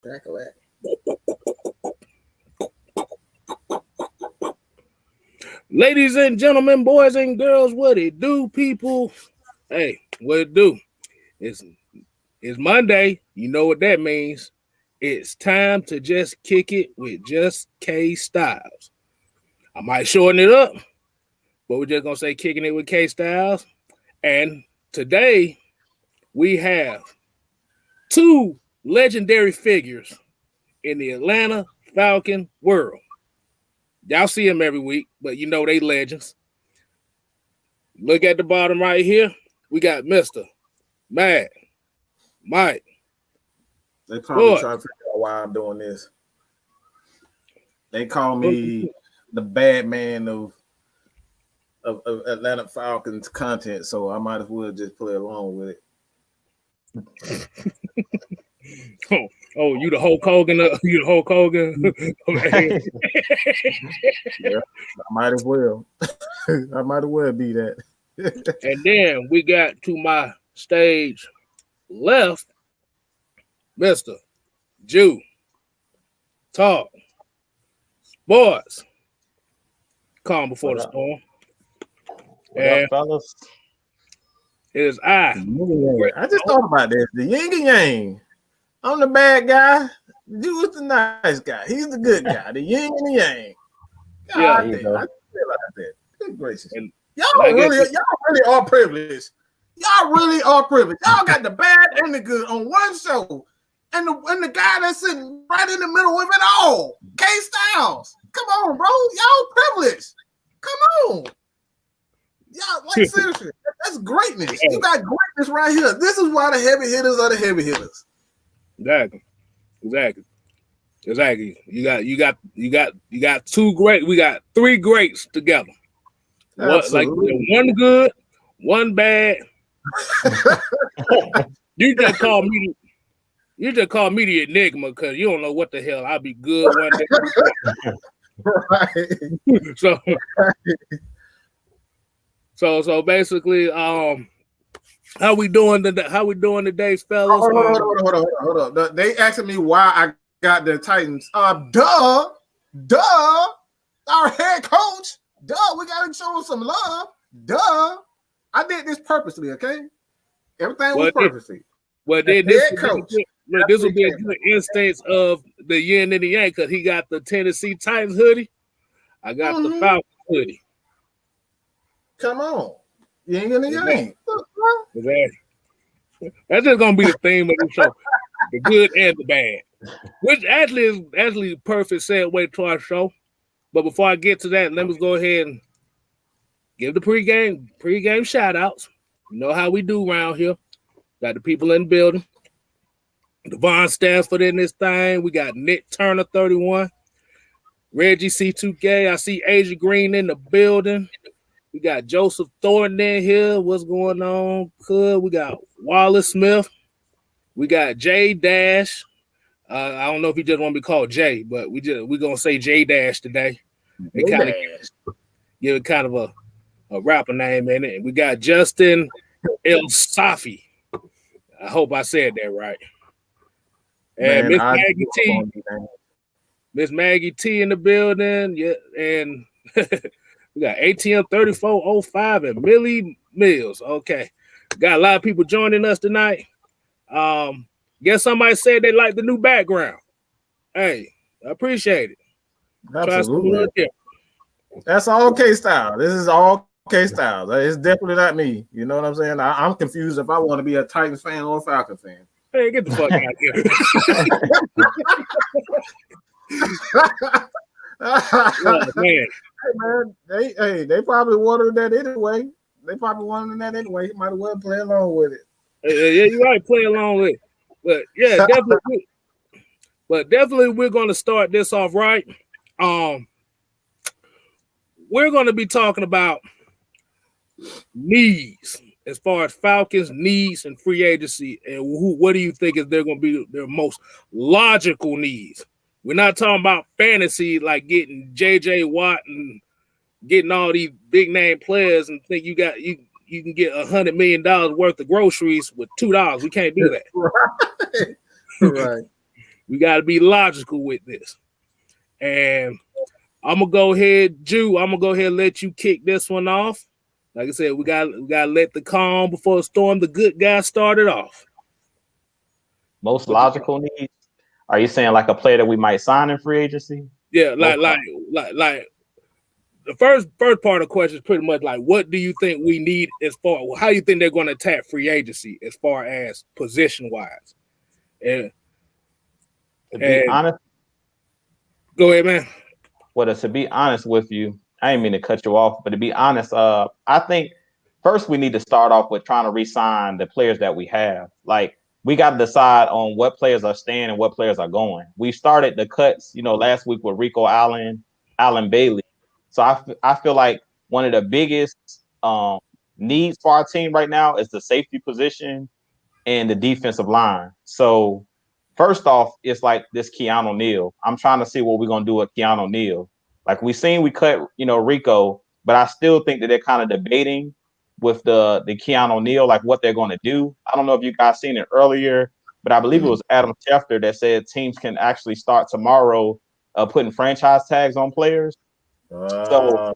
Crack-a-lack. Ladies and gentlemen, boys and girls, what it do, people? Hey, what it do? It's Monday. You know what that means. It's time to just kick it with just Kstylz. I might shorten it up, but we're just going to say kicking it with Kstylz. And today we have two legendary figures in the Atlanta Falcon world. Y'all see them every week, but you know they legends. Look at the bottom right here. We got Mr. Mad Mike. They probably trying to figure out why I'm doing this. They call me the bad man of Atlanta Falcons content, so I might as well just play along with it. Oh, you the Hulk Hogan? You the Hulk Hogan? Yeah, I might as well. I might as well be that. And then we got to my stage left, Mr. Jew Talk Sports. Calm before the storm. What up, fellas? It is I just thought about this. The yin and yang. I'm the bad guy. You was the nice guy. He's the good guy. The yin and the yang. God, I feel like that. Good gracious. And y'all really are privileged. Y'all really are privileged. Y'all got the bad and the good on one show. And the guy that's sitting right in the middle of it all. Kstylz. Come on, bro. Y'all privileged. Come on. Y'all, like, seriously, that's greatness. You got greatness right here. This is why the heavy hitters are the heavy hitters. Exactly. You got two great. We got three greats together. Like one good, one bad. You just call me the enigma because you don't know what the hell. I'll be good one day. Right. So basically, how we doing today, fellas? Hold on. They asking me why I got the Titans. Duh. Our head coach. Duh. We gotta show him some love. Duh. I did this purposely. Okay. Everything was purposely. Well, then this will be a good instance of the yin and the yang because he got the Tennessee Titans hoodie. I got the Falcons hoodie. Come on. Yin and the yang. Exactly. That's just gonna be the theme of the show. The good and the bad. Which actually is the perfect segue to our show. But before I get to that, let me go ahead and give the pregame shout outs. You know how we do around here. Got the people in the building. Devon Stansford in this thing. We got Nick Turner 31. Reggie C2K. I see Asia Green in the building. We got Joseph Thornton in here. What's going on? Good. We got Wallace Smith. We got J Dash. I don't know if he just want to be called Jay, but we're gonna say J Dash today. It kind of give it kind of a rapper name in it. We got Justin El Safi. I hope I said that right. And Miss Maggie T in the building. Yeah, and we got ATM 3405 and Millie Mills. Okay. Got a lot of people joining us tonight. Guess somebody said they like the new background. Hey, I appreciate it. Absolutely. That's all Kstylz. This is all Kstylz. It's definitely not me. You know what I'm saying? I'm confused if I want to be a Titans fan or a Falcon fan. Hey, get the fuck out of here. Oh, man. Hey, man, they probably wanted that anyway. You might as well play along with it. Yeah, you're right. Play along with it. But yeah, definitely we're going to start this off right. We're going to be talking about needs as far as Falcons needs and free agency, and what do you think is they're going to be their most logical needs? We're not talking about fantasy like getting J.J. Watt and getting all these big name players and think you can get $100 million worth of groceries with $2. We can't do that. Right. We got to be logical with this. And I'm gonna go ahead, Jew. I'm gonna go ahead and let you kick this one off. Like I said, we got to let the calm before the storm. The good guy started off. Most logical needs. Are you saying like a player that we might sign in free agency? Yeah, like the first part of the question is pretty much like, what do you think we need as far? How do you think they're going to attack free agency as far as position wise? And to be honest, go ahead, man. Well, to be honest with you, I didn't mean to cut you off, but to be honest, I think first we need to start off with trying to re-sign the players that we have. Like we got to decide on what players are staying and what players are going. We started the cuts, last week with Rico Allen, Allen Bailey. So I feel like one of the biggest needs for our team right now is the safety position and the defensive line. So first off, it's like this Keanu Neal. I'm trying to see what we're gonna do with Keanu Neal. Like we cut, Rico, but I still think that they're kind of debating with the Keanu Neal, like what they're gonna do. I don't know if you guys seen it earlier, but I believe it was Adam Schefter that said teams can actually start tomorrow putting franchise tags on players. So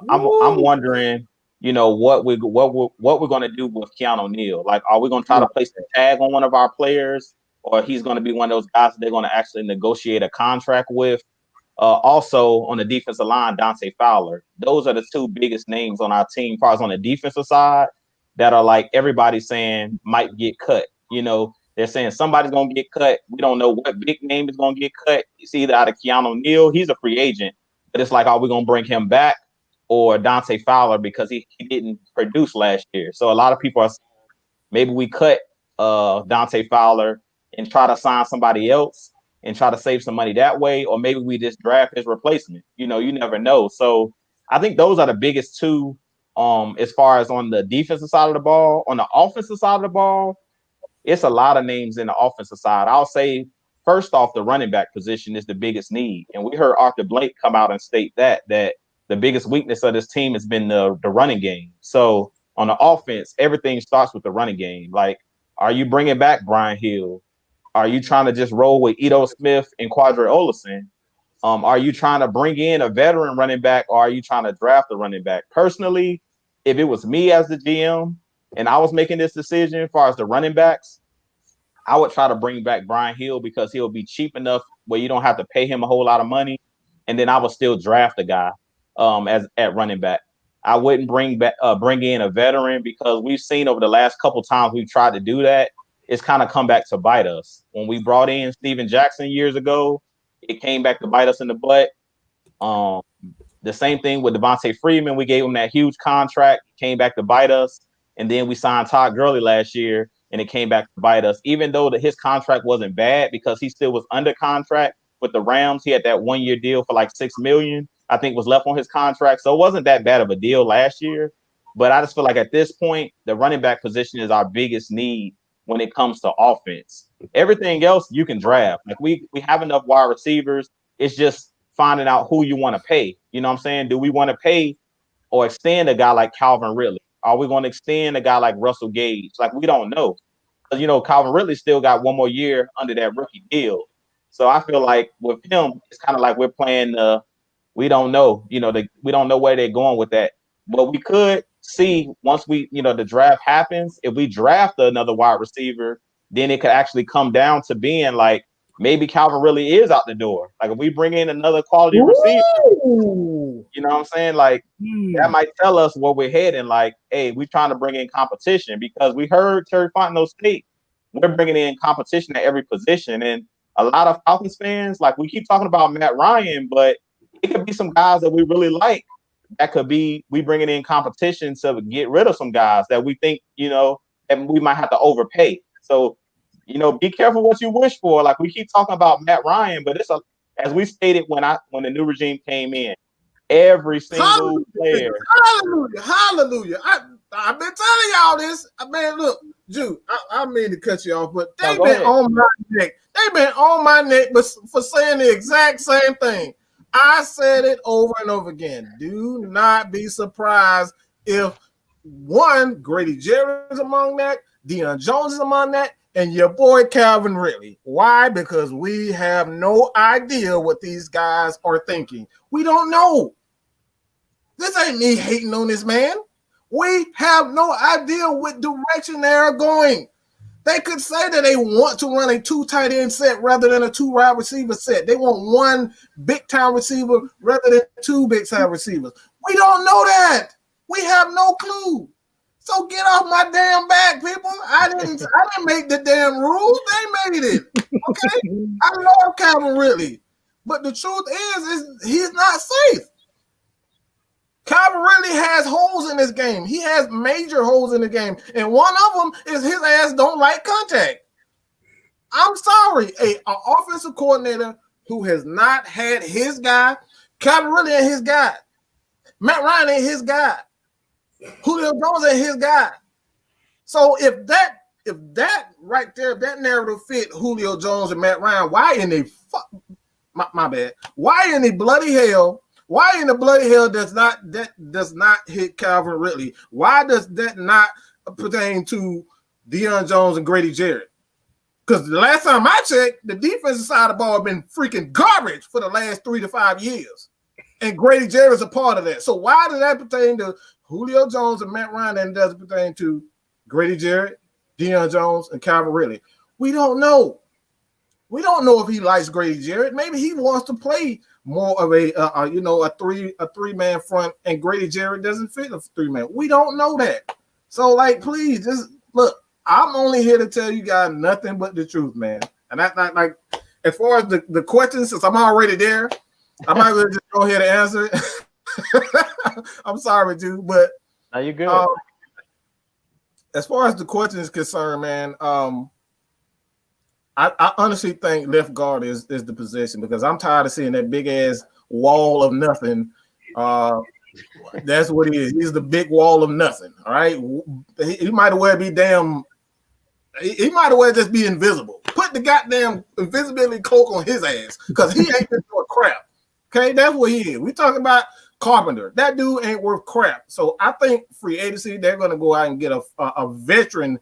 I'm wondering, what we're going to do with Keanu Neal. Like, are we going to try to place a tag on one of our players, or he's going to be one of those guys that they're going to actually negotiate a contract with? Also, on the defensive line, Dante Fowler. Those are the two biggest names on our team, as far as on the defensive side, that are like everybody's saying might get cut. They're saying somebody's going to get cut. We don't know what big name is going to get cut. It's either out of Keanu Neal. He's a free agent. But it's like, are we going to bring him back, or Dante Fowler because he didn't produce last year? So a lot of people are saying maybe we cut Dante Fowler and try to sign somebody else and try to save some money that way, or maybe we just draft his replacement. You never know. So I think those are the biggest two as far as on the defensive side of the ball. On the offensive side of the ball, it's a lot of names in the offensive side. I'll say, first off, the running back position is the biggest need. And we heard Arthur Blank come out and state that the biggest weakness of this team has been the running game. So on the offense, everything starts with the running game. Like, are you bringing back Brian Hill? Are you trying to just roll with Ito Smith and Quadre Olesen? Are you trying to bring in a veteran running back, or are you trying to draft a running back? Personally, if it was me as the GM and I was making this decision as far as the running backs, I would try to bring back Brian Hill because he'll be cheap enough where you don't have to pay him a whole lot of money. And then I would still draft a guy at running back. I wouldn't bring in a veteran because we've seen over the last couple times we've tried to do that, it's kind of come back to bite us. When we brought in Steven Jackson years ago, it came back to bite us in the butt. The same thing with Devontae Freeman. We gave him that huge contract, came back to bite us. And then we signed Todd Gurley last year, and it came back to bite us, even though his contract wasn't bad because he still was under contract with the Rams. He had that 1-year deal for like $6 million, I think, was left on his contract. So it wasn't that bad of a deal last year. But I just feel like at this point, the running back position is our biggest need when it comes to offense. Everything else you can draft. Like we have enough wide receivers. It's just finding out who you want to pay. You know what I'm saying? Do we want to pay or extend a guy like Calvin Ridley? Are we going to extend a guy like Russell Gage? Like, we don't know. Because, Calvin Ridley still got one more year under that rookie deal. So I feel like with him, it's kind of like we're playing we don't know. We don't know where they're going with that. But we could see once the draft happens, if we draft another wide receiver, then it could actually come down to being like, maybe Calvin really is out the door. Like, if we bring in another quality receiver, you know what I'm saying? Like, that might tell us where we're heading. Like, hey, we're trying to bring in competition because we heard Terry Fontenot state we're bringing in competition at every position. And a lot of Falcons fans, like, we keep talking about Matt Ryan, but it could be some guys that we really like. That could be we bringing in competition to get rid of some guys that we think, and we might have to overpay. So, be careful what you wish for. Like, we keep talking about Matt Ryan, but as we stated when the new regime came in, every single player. Hallelujah. I've been telling y'all this. Man, look, Jude, I mean to cut you off, but they've been on my neck. They've been on my neck for saying the exact same thing. I said it over and over again. Do not be surprised if Grady Jarrett is among that, Deion Jones is among that, and your boy Calvin Ridley. Why? Because we have no idea what these guys are thinking. We don't know. This ain't me hating on this man. We have no idea what direction they are going. They could say that they want to run a 2 tight end set rather than a 2 wide receiver set. They want 1 big time receiver rather than 2 big time receivers. We don't know that. We have no clue. So get off my damn back, people. I didn't make the damn rules. They made it. Okay? I love Calvin Ridley. But the truth is he's not safe. Calvin Ridley has holes in this game. He has major holes in the game. And one of them is his ass don't like contact. I'm sorry. An offensive coordinator who has not had his guy, Calvin Ridley ain't his guy. Matt Ryan ain't his guy. Julio Jones ain't his guy. So if that right there, if that narrative fit Julio Jones and Matt Ryan, why in the my bad? Why in the bloody hell? Why in the bloody hell does not hit Calvin Ridley? Why does that not pertain to Deion Jones and Grady Jarrett? Because the last time I checked, the defensive side of the ball has been freaking garbage for the last 3 to 5 years. And Grady Jarrett is a part of that. So why does that pertain to Julio Jones and Matt Ryan and doesn't pertain to Grady Jarrett, Deion Jones, and Calvin Ridley? We don't know. We don't know if he likes Grady Jarrett. Maybe he wants to play more of a three-man front, and Grady Jarrett doesn't fit a 3-man. We don't know that. So, please, just look. I'm only here to tell you guys nothing but the truth, man. And that's not as far as the questions, since I'm already there, I might as well just go ahead and answer it. I'm sorry, dude, but no, you're good. As far as the question is concerned, man, I honestly think left guard is the position because I'm tired of seeing that big ass wall of nothing. That's what he is. He's the big wall of nothing. All right. He might as well be damn. He might as well just be invisible. Put the goddamn invisibility cloak on his ass because he ain't been doing crap. Okay, that's what he is. We talking about Carpenter. That dude ain't worth crap. So I think free agency they're going to go out and get a veteran.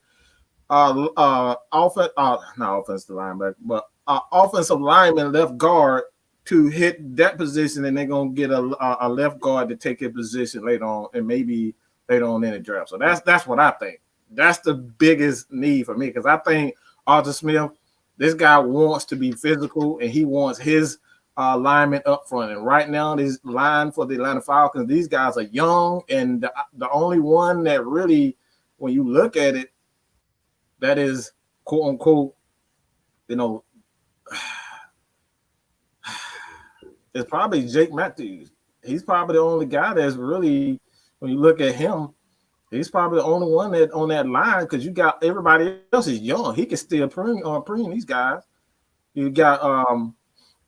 Not offensive linebacker, but offensive lineman left guard to hit that position, and they're gonna get a left guard to take his position later on, and maybe later on in the draft. So that's what I think. That's the biggest need for me because I think Arthur Smith, this guy wants to be physical, and he wants his lineman up front. And right now, this line for the Atlanta Falcons, these guys are young, and the only one that really, when you look at it, that is quote unquote, it's probably Jake Matthews. He's probably the only guy that's really, when you look at him, he's probably the only one that on that line because you got everybody else is young. He can still preen these guys. You got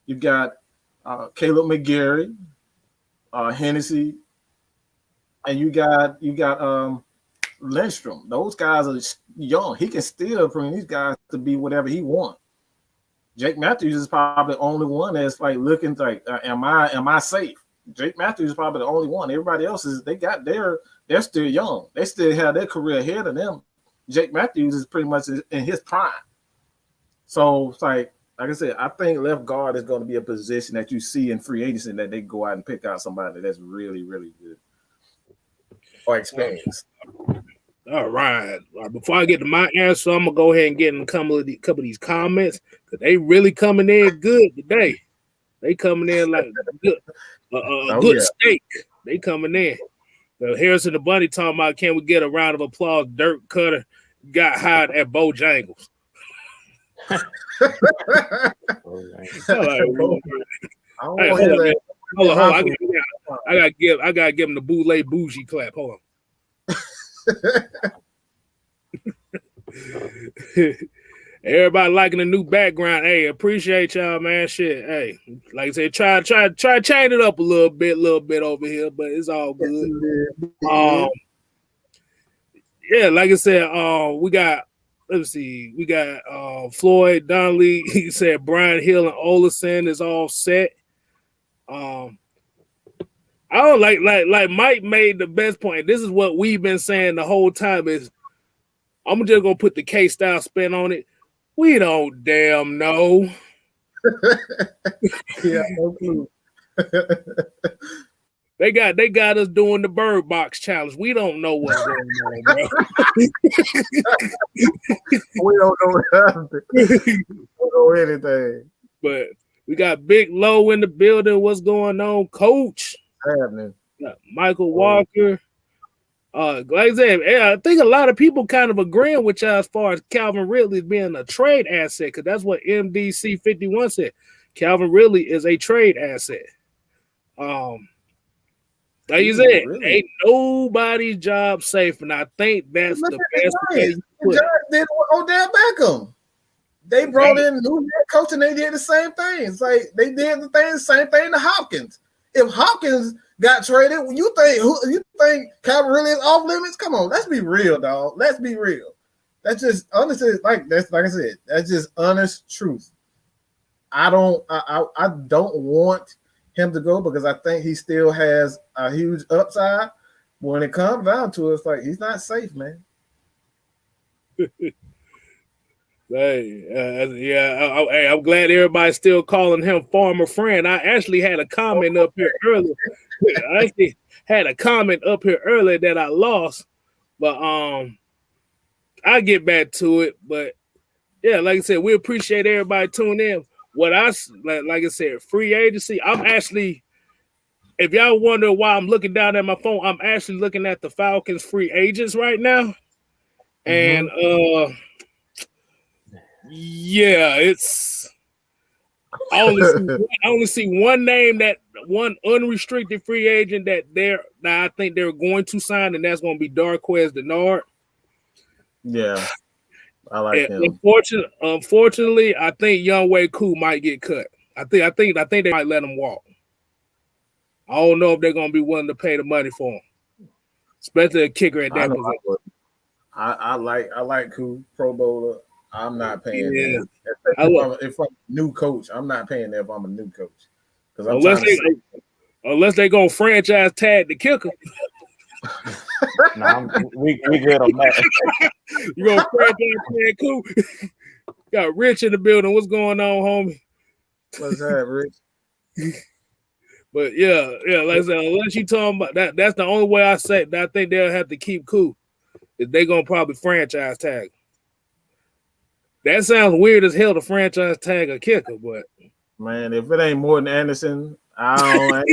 Caleb McGarry, Hennessy, and you got Lindstrom. Those guys are young. He can still bring these guys to be whatever he wants. Jake Matthews is probably the only one that's looking am I safe? Jake Matthews is probably the only one. Everybody else they're still young. They still have their career ahead of them. Jake Matthews is pretty much in his prime. So it's like I said, I think left guard is going to be a position that you see in free agency that they go out and pick out somebody that's really, really good or experienced. All right. Before I get to my answer, I'm gonna go ahead and get in a couple of these comments because they really coming in good today. They coming in like good, good steak. They coming in. Harrison the Bunny talking about, can we get a round of applause? Dirt Cutter got hired at Bojangles. Hold on. I gotta give him the boule bougie clap. Hold on. Everybody liking the new background. Hey, appreciate y'all, man. Shit. Hey, like I said, try change it up a little bit over here, but it's all good. Yeah, like I said, we got Floyd Donnelly. He said Brian Hill and Olsen is all set. I don't like Mike made the best point. This is what we've been saying the whole time is I'm just gonna put the Kstylz spin on it. We don't damn know. Yeah, no clue. They got us doing the Bird Box challenge. We don't know what's going on, bro. We don't know nothing. We don't know anything. But we got Big Low in the building. What's going on, Coach? Happening. Michael Walker. Like I said, I think a lot of people kind of agreeing with y'all as far as Calvin Ridley being a trade asset, because that's what MDC 51 said. Calvin Ridley is a trade asset. Like you said, ain't nobody's job safe, and I think that's the best way you put it. They did with Odell Beckham. They brought in new head coach and they did the same thing. It's like they did the same thing to Hopkins. If Hopkins got traded, you think Calvin really is off limits? Come on, let's be real, dog. Let's be real. That's just honestly, like I said, that's just honest truth. I don't want him to go because I think he still has a huge upside. When it comes down to it, it's like he's not safe, man. Hey, I'm glad everybody's still calling him former friend. I actually had a comment up here earlier. That I lost, but I'll get back to it. But yeah, like I said, we appreciate everybody tuning in. What like I said, free agency. I'm actually, if y'all wonder why I'm looking down at my phone, I'm actually looking at the Falcons free agents right now, and yeah, it's. I only see one name, that one unrestricted free agent that I think they're going to sign, and that's going to be Darqueze Dennard. Yeah, I like him. Unfortunately, I think Younghoe Koo might get cut. I think they might let him walk. I don't know if they're going to be willing to pay the money for him, especially a kicker at that position. I like Koo, Pro Bowler. I'm not paying that. If I'm a new coach, I'm not paying that if I'm a new coach. Unless they gonna franchise tag the kicker. We good on that. You gonna franchise tag Koo? Got Rich in the building. What's going on, homie? What's that, Rich? But yeah, like I said, unless you talking about that, that's the only way I say that I think they'll have to keep Koo. Is they gonna probably franchise tag. That sounds weird as hell to franchise tag a kicker, but man, if it ain't more than Anderson, I don't.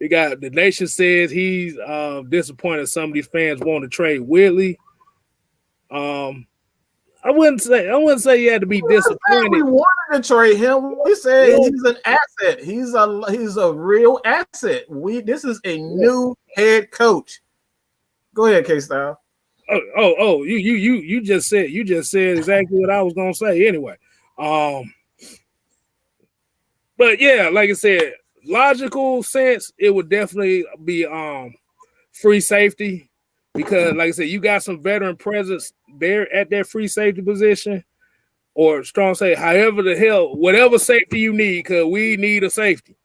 The nation says he's disappointed some of these fans want to trade Whitley. I wouldn't say you had to be disappointed. We wanted to trade him. We said he's an asset. He's a real asset. This is a new head coach. Go ahead, Kstylz. You just said exactly what I was gonna say anyway. But yeah, like I said, logical sense, it would definitely be free safety, because like I said, you got some veteran presence there at that free safety position, or strong safety, however the hell, whatever safety you need, because we need a safety.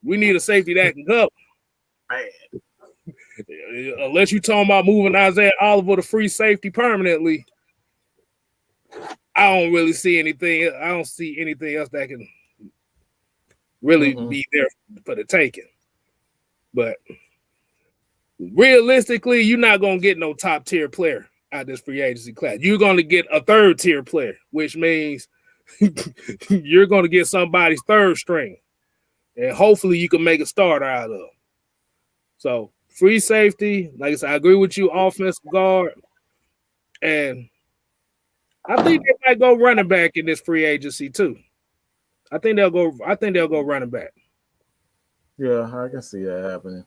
We need a safety that can cover. Man. Unless you're talking about moving Isaiah Oliver to free safety permanently, I don't really see anything. I don't see anything else that can really be there for the taking. But realistically, you're not going to get no top tier player out of this free agency class. You're going to get a third tier player, which means you're going to get somebody's third string, and hopefully you can make a starter out of. So free safety, like I said, I agree with you, offensive guard. And I think they might go running back in this free agency too. I think they'll go running back. Yeah, I can see that happening.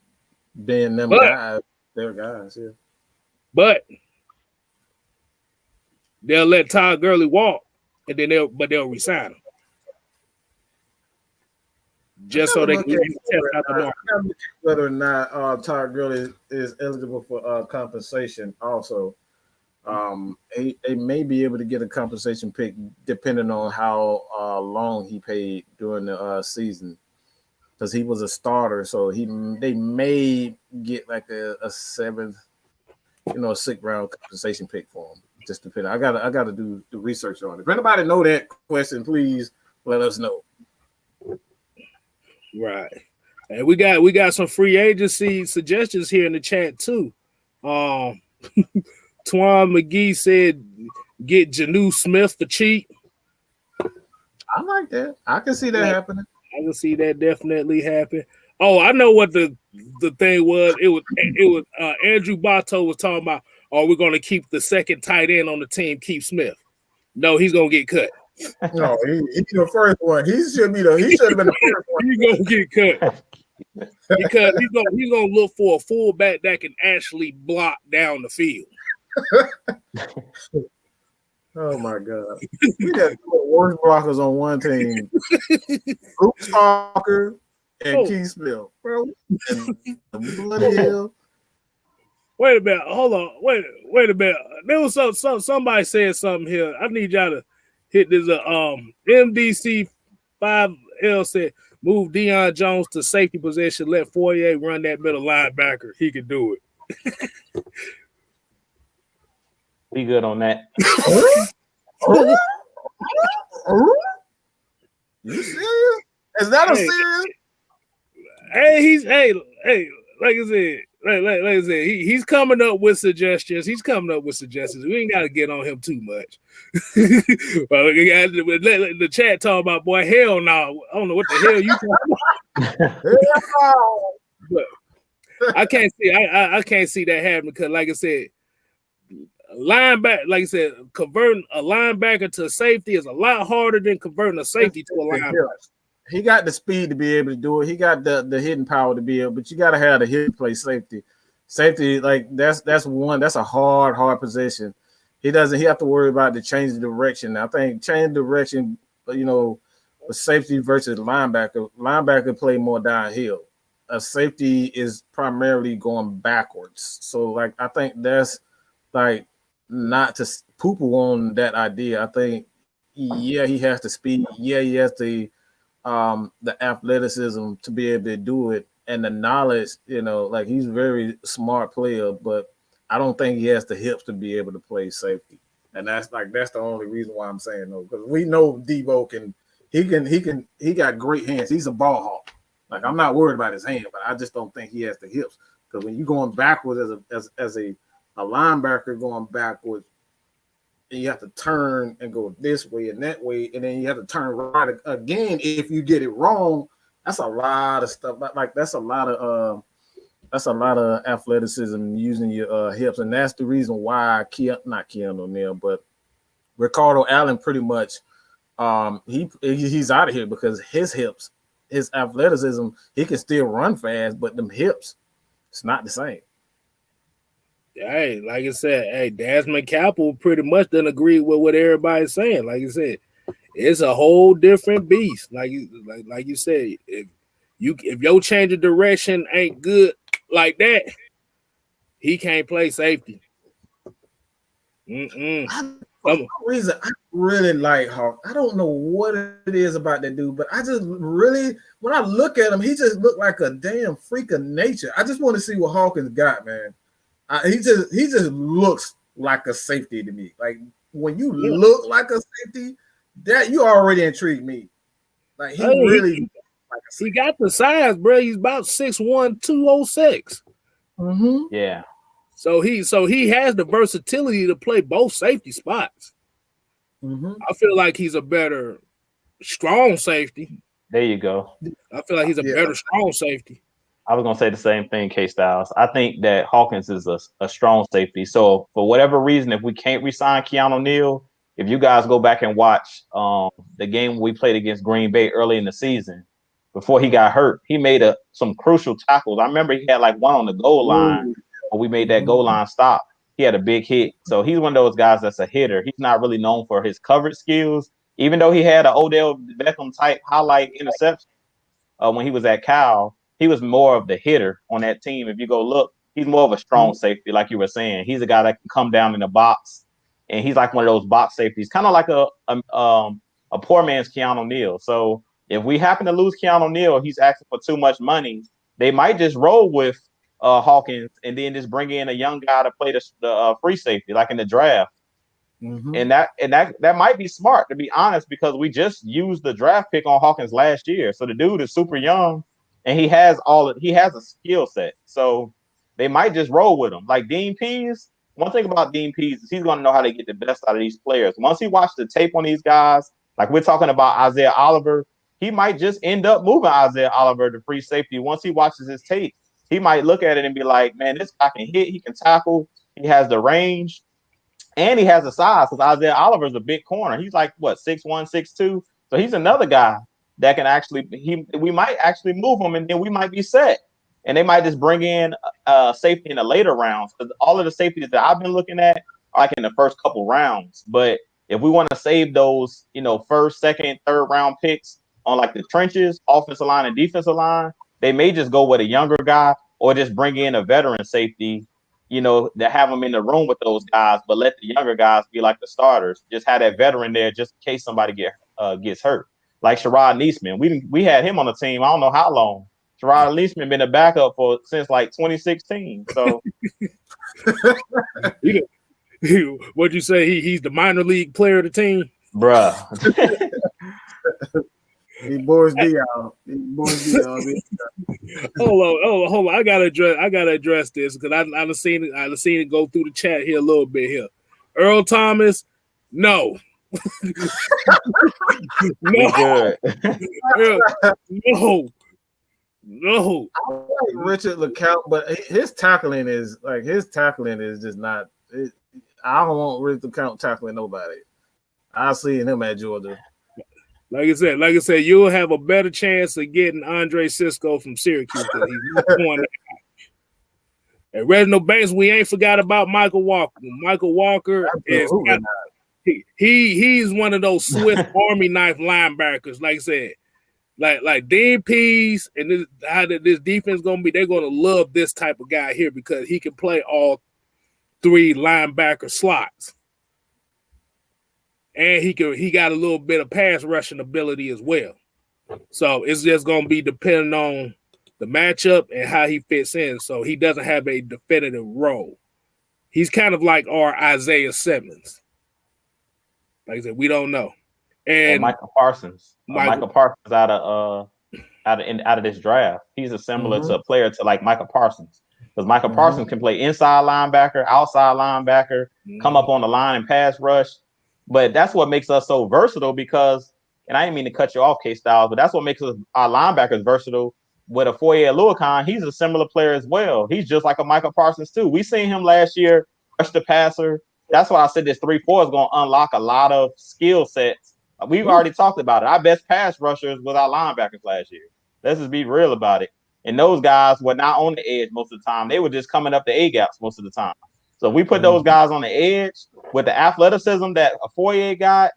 Being them guys, they're guys, yeah. But they'll let Todd Gurley walk, and then they'll resign him. Just so they can test out the market. Whether or not Todd Gurley is eligible for compensation also. They may be able to get a compensation pick depending on how long he paid during the season, because he was a starter. So they may get like a seventh a 6th round compensation pick for him. Just depending. I gotta do the research on it. If anybody know that question, please let us know. Right. And we got some free agency suggestions here in the chat too. Twan McGee said get Janu Smith for cheap. I like that. I can see that happening. I can see that definitely happen. Oh, I know what the thing was. It was Andrew Bato was talking about, we're going to keep the second tight end on the team, keep Smith. No, he's going to get cut. No, he's the first one. He should have been the first one. He's going to get cut. Because he's gonna look for a fullback that can actually block down the field. Oh my God. We got the worst blockers on one team. Luke Parker and Keith Smith. Bro. And bloody hell. Wait a minute. Hold on. Wait a minute. There was somebody said something here. I need y'all to hit this. MDC 5L said move Deion Jones to safety position. Let Fourier run that middle linebacker. He can do it. Be good on that. You serious? Is that a serious? Hey, like I said, he's coming up with suggestions. We ain't got to get on him too much. Well, the chat talking about, boy, hell no. I don't know what the hell you talking about. But I can't see that happening because, like I said, converting a linebacker to a safety is a lot harder than converting a safety to a linebacker. He got the speed to be able to do it. He got the hitting power to be able, but you got to have the hit play safety. Safety, like that's a hard position. He have to worry about the change of direction. I think change direction, with safety versus linebacker. Linebacker play more downhill. A safety is primarily going backwards. So, like, I think that's like not to poo-poo on that idea. I think, yeah, he has the speed. Yeah, he has the athleticism to be able to do it, and the knowledge, like he's a very smart player, but I don't think he has the hips to be able to play safety. And that's the only reason why I'm saying no, because we know Debo he got great hands. He's a ball hawk. Like, I'm not worried about his hand, but I just don't think he has the hips. Because when you're going backwards as a linebacker going backwards, and you have to turn and go this way and that way, and then you have to turn right again. If you get it wrong, that's a lot of stuff. Like that's a lot of athleticism using your hips, and that's the reason why not Keanu O'Neal, but Ricardo Allen pretty much he's out of here because his hips, his athleticism, he can still run fast, but them hips, it's not the same. Hey, like I said, Desmond Capel pretty much doesn't agree with what everybody's saying. Like I said, it's a whole different beast. Like you said, if your change of direction ain't good like that, he can't play safety. For some reason, I really like Hawk. I don't know what it is about that dude, but I just really, when I look at him, he just looked like a damn freak of nature. I just want to see what Hawkins got, man. He just looks like a safety to me. Like, when you look like a safety, that you already intrigued me. Like, he got the size, bro. He's about 6'1", 206. Mm-hmm. Yeah. So he has the versatility to play both safety spots. Mm-hmm. I feel like he's a better strong safety. There you go. I feel like he's a better strong safety. I was gonna say the same thing, Kstylz. I think that Hawkins is a strong safety. So for whatever reason, if we can't re-sign Keanu O'Neal, if you guys go back and watch the game we played against Green Bay early in the season, before he got hurt, he made some crucial tackles. I remember he had like one on the goal line, but we made that goal line stop. He had a big hit. So he's one of those guys that's a hitter. He's not really known for his coverage skills, even though he had an Odell Beckham type highlight interception when he was at Cal. He was more of the hitter on that team. If you go look, he's more of a strong safety, like you were saying. He's a guy that can come down in the box, and he's like one of those box safeties, kind of like a poor man's Keanu O'Neal. So if we happen to lose Keanu O'Neal, he's asking for too much money. They might just roll with Hawkins, and then just bring in a young guy to play the free safety, like in the draft. Mm-hmm. And that might be smart, to be honest, because we just used the draft pick on Hawkins last year. So the dude is super young, and he has a skill set. So they might just roll with him. Like Dean Pease. One thing about Dean Pease is he's going to know how to get the best out of these players. Once he watched the tape on these guys, like we're talking about Isaiah Oliver, he might just end up moving Isaiah Oliver to free safety. Once he watches his tape, he might look at it and be like, man, this guy can hit, he can tackle, he has the range, and he has the size, because Isaiah Oliver's a big corner. He's like, what, 6'1", 6'2"? So he's another guy that can we might actually move him, and then we might be set. And they might just bring in safety in the later rounds, because all of the safeties that I've been looking at are like in the first couple rounds. But if we want to save those, first, second, third round picks on like the trenches, offensive line and defensive line, they may just go with a younger guy or just bring in a veteran safety, to have them in the room with those guys, but let the younger guys be like the starters. Just have that veteran there just in case somebody gets hurt. Like Sherrod Neesman, we had him on the team. I don't know how long. Sherrod Neesman been a backup since like 2016. So what'd you say? He's the minor league player of the team, bruh. He Boris Diaw. Hold on. I gotta address this because I've seen it go through the chat here a little bit here. Earl Thomas, no. No. No. I like Richard LeCount, but his tackling is just not. I don't want Richard LeCount tackling nobody. I'll see him at Georgia. Like I said, you'll have a better chance of getting Andre Cisco from Syracuse because he's not going there. At Reginald Banks, we ain't forgot about Michael Walker. Michael Walker he's one of those Swiss Army knife linebackers. Like I said, like Dean Pease and how this defense gonna be. They're gonna love this type of guy here because he can play all three linebacker slots. And he got a little bit of pass rushing ability as well. So it's just going to be depending on the matchup and how he fits in. So he doesn't have a definitive role. He's kind of like our Isaiah Simmons. Like I said, we don't know. And Michael Parsons. Michael Parsons out of this draft. He's a similar to a player to like Michael Parsons. Because Michael Parsons can play inside linebacker, outside linebacker, come up on the line and pass rush. But that's what makes us so versatile because, and I didn't mean to cut you off, Kstylz, but that's what makes our linebackers versatile. With a Foye Oluokun, he's a similar player as well. He's just like a Michael Parsons too. We seen him last year, rush the passer. That's why I said this 3-4 is going to unlock a lot of skill sets. We've already talked about it. Our best pass rushers was our linebackers last year. Let's just be real about it. And those guys were not on the edge most of the time. They were just coming up the A-gaps most of the time. So we put those guys on the edge with the athleticism that a Foye got,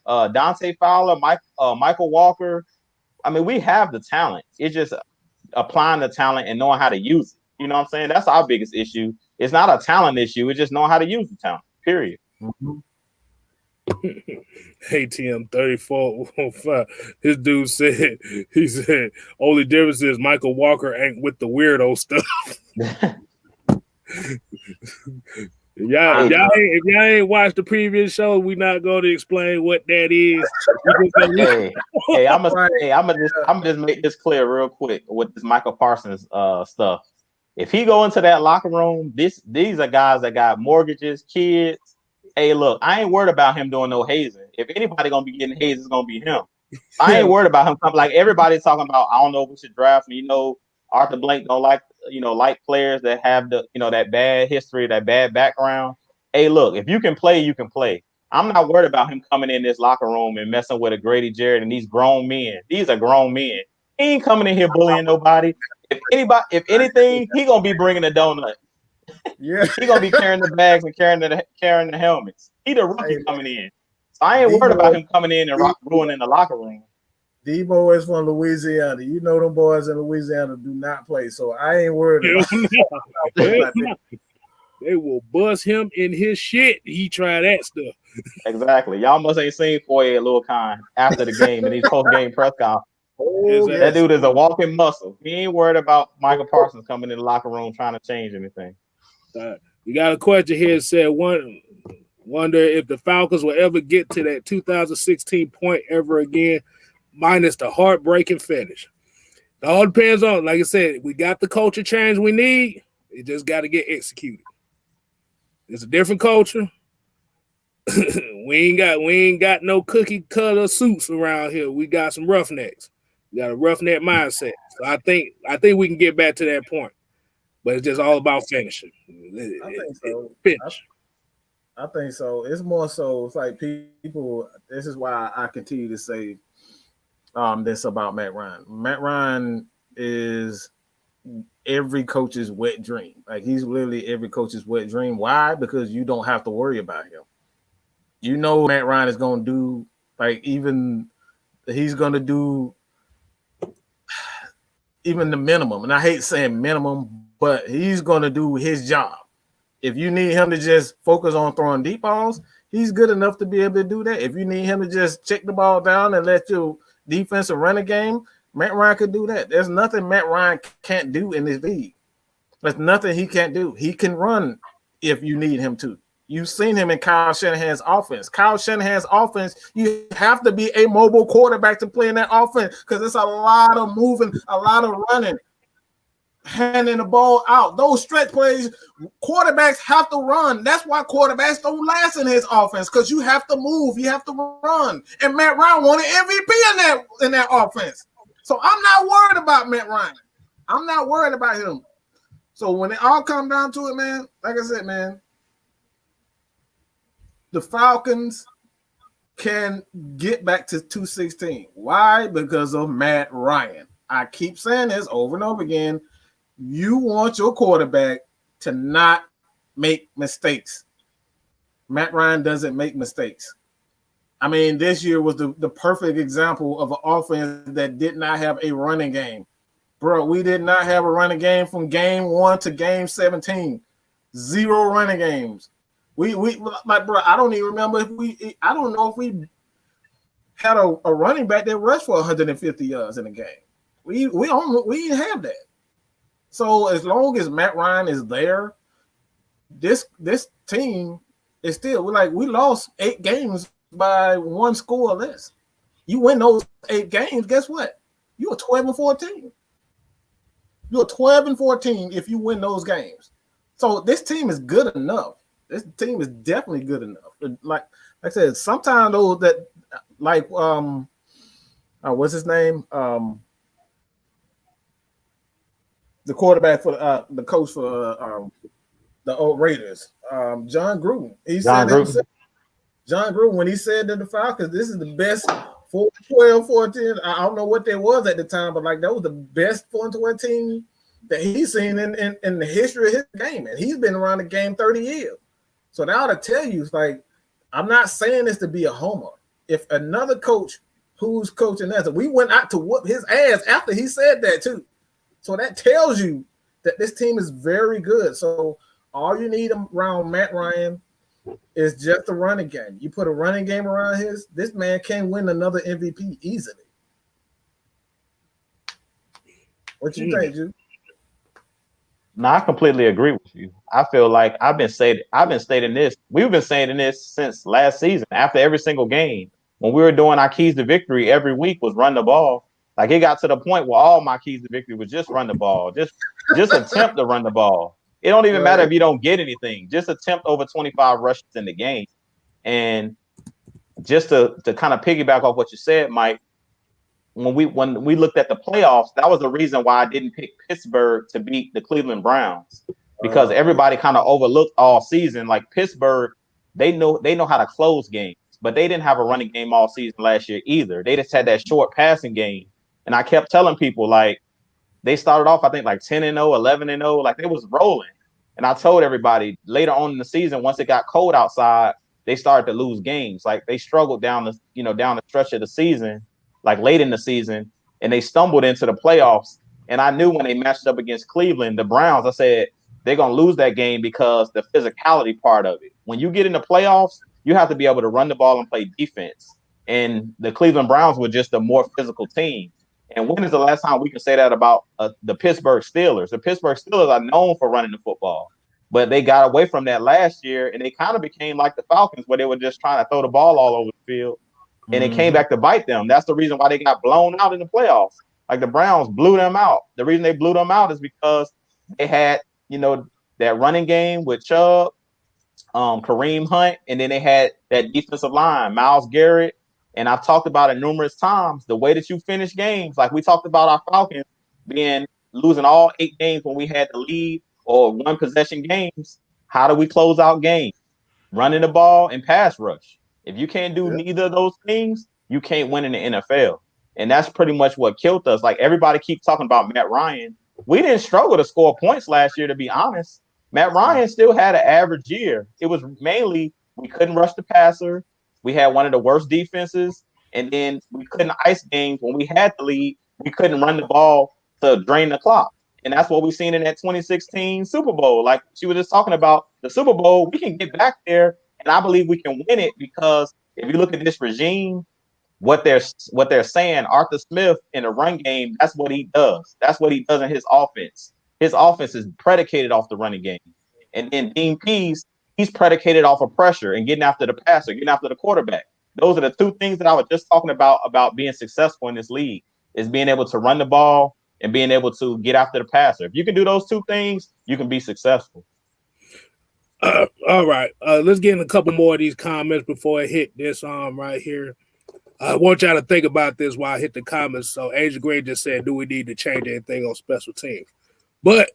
Dante Fowler, Michael Walker. I mean, we have the talent. It's just applying the talent and knowing how to use it. You know what I'm saying? That's our biggest issue. It's not a talent issue. It's just knowing how to use the talent, period. ATM 3405. His dude said, only difference is Michael Walker ain't with the weirdo stuff. If y'all ain't watched the previous show, we're not going to explain what that is. I'm gonna just make this clear real quick with this Michael Parsons stuff. If he go into that locker room, these are guys that got mortgages, kids. Hey, look, I ain't worried about him doing no hazing. If anybody gonna be getting hazed, it's gonna be him. I ain't worried about him. Like everybody's talking about, I don't know if we should draft him. Arthur Blank don't like players that have that bad history, that bad background. Hey, look, if you can play, you can play. I'm not worried about him coming in this locker room and messing with a Grady Jarrett and these grown men. These are grown men. He ain't coming in here bullying nobody. If anything, he gonna be bringing a donut. Yeah, he gonna be carrying the bags and carrying the helmets. He the rookie coming in. So I ain't worried about him coming in and ruining the locker room. Debo is from Louisiana. You know them boys in Louisiana do not play, so I ain't worried about that. They will bust him in his shit. He try that stuff. Exactly. Y'all must ain't seen Foye Oluokun after the game in these post-game press conferences. Exactly. That dude is a walking muscle. He ain't worried about Michael Parsons coming in the locker room trying to change anything. We got a question here that said, wonder if the Falcons will ever get to that 2016 point ever again, minus the heartbreaking finish. It all depends on, like I said, we got the culture change we need. It just got to get executed. It's a different culture. we ain't got no cookie cutter suits around here. We got some roughnecks. We got a roughneck mindset. So I think we can get back to that point. But it's just all about finishing. I think so. Finish. I think so. It's more so. It's like people. This is why I continue to say this about Matt Ryan. Matt Ryan is every coach's wet dream. Like he's literally every coach's wet dream. Why? Because you don't have to worry about him. You know Matt Ryan is going to do he's going to do even the minimum. And I hate saying minimum, but he's going to do his job. If you need him to just focus on throwing deep balls, he's good enough to be able to do that. If you need him to just check the ball down and let your defensive run a game, Matt Ryan could do that. There's nothing Matt Ryan can't do in this league. There's nothing he can't do. He can run if you need him to. You've seen him in Kyle Shanahan's offense. Kyle Shanahan's offense, you have to be a mobile quarterback to play in that offense because it's a lot of moving, a lot of running, handing the ball out. Those stretch plays, quarterbacks have to run. That's why quarterbacks don't last in his offense because you have to move, you have to run. And Matt Ryan won an MVP in that offense. So I'm not worried about Matt Ryan. I'm not worried about him. So when it all comes down to it, man, like I said, man, the Falcons can get back to 216. Why? Because of Matt Ryan. I keep saying this over and over again. You want your quarterback to not make mistakes. Matt Ryan doesn't make mistakes. I mean, this year was the perfect example of an offense that did not have a running game. Bro, we did not have a running game from game 1 to game 17. 0 running games. We like, bro, I don't even remember I don't know if we had a running back that rushed for 150 yards in a game. We didn't have that. So as long as Matt Ryan is there, this team is still we lost 8 games by 1 score or less. You win those 8 games, guess what? You're 12-14. You're 12-14 if you win those games. So this team is good enough. This team is definitely good enough. Like I said, sometimes those that what's his name? The quarterback for the coach for the old Raiders, John Gruden. John Gruden, when he said to the Falcons, this is the best 4-12-14. I don't know what there was at the time, but that was the best 4-12 team that he's seen in the history of his game. And he's been around the game 30 years. So that ought to tell you, I'm not saying this to be a homer. If another coach who's coaching us, we went out to whoop his ass after he said that too. So that tells you that this team is very good. So all you need around Matt Ryan is just a running game. You put a running game around this man can win another MVP easily. What you think, Jude? No, I completely agree with you. I feel like we've been stating this since last season. After every single game, when we were doing our keys to victory every week was run the ball. It got to the point where all my keys to victory was just run the ball, just attempt to run the ball. It don't even matter if you don't get anything. Just attempt over 25 rushes in the game. And just to kind of piggyback off what you said, Mike, when we looked at the playoffs, that was the reason why I didn't pick Pittsburgh to beat the Cleveland Browns, because everybody kind of overlooked all season. Pittsburgh, they know how to close games, but they didn't have a running game all season last year either. They just had that short passing game. And I kept telling people, they started off, I think, 10-0, 11-0, they was rolling. And I told everybody later on in the season, once it got cold outside, they started to lose games. They struggled down the stretch of the season, late in the season, and they stumbled into the playoffs. And I knew when they matched up against Cleveland, the Browns, I said, they're going to lose that game because the physicality part of it. When you get in the playoffs, you have to be able to run the ball and play defense. And the Cleveland Browns were just a more physical team. And when is the last time we can say that about the Pittsburgh Steelers? The Pittsburgh Steelers are known for running the football, but they got away from that last year, and they kind of became like the Falcons, where they were just trying to throw the ball all over the field, and it came back to bite them. That's the reason why they got blown out in the playoffs. Like the Browns blew them out. The reason they blew them out is because they had, that running game with Chubb, Kareem Hunt, and then they had that defensive line, Myles Garrett. And I've talked about it numerous times. The way that you finish games, like we talked about our Falcons losing all 8 games when we had the lead or 1 possession games. How do we close out games? Running the ball and pass rush. If you can't do neither of those things, you can't win in the NFL. And that's pretty much what killed us. Like everybody keeps talking about Matt Ryan. We didn't struggle to score points last year, to be honest. Matt Ryan still had an average year. It was mainly we couldn't rush the passer. We had one of the worst defenses, and then we couldn't ice games when we had the lead. We couldn't run the ball to drain the clock. And that's what we've seen in that 2016 Super Bowl. Like she was just talking about the Super Bowl, we can get back there, and I believe we can win it because if you look at this regime, what they're saying, Arthur Smith in the run game, that's what he does. That's what he does in his offense. His offense is predicated off the running game. And then Dean Pease, he's predicated off of pressure and getting after the passer, getting after the quarterback. Those are the 2 things that I was just talking about being successful in this league, is being able to run the ball and being able to get after the passer. If you can do those 2 things, you can be successful. All right. Let's get in a couple more of these comments before I hit this right here. I want y'all to think about this while I hit the comments. So Asia Gray just said, do we need to change anything on special teams? But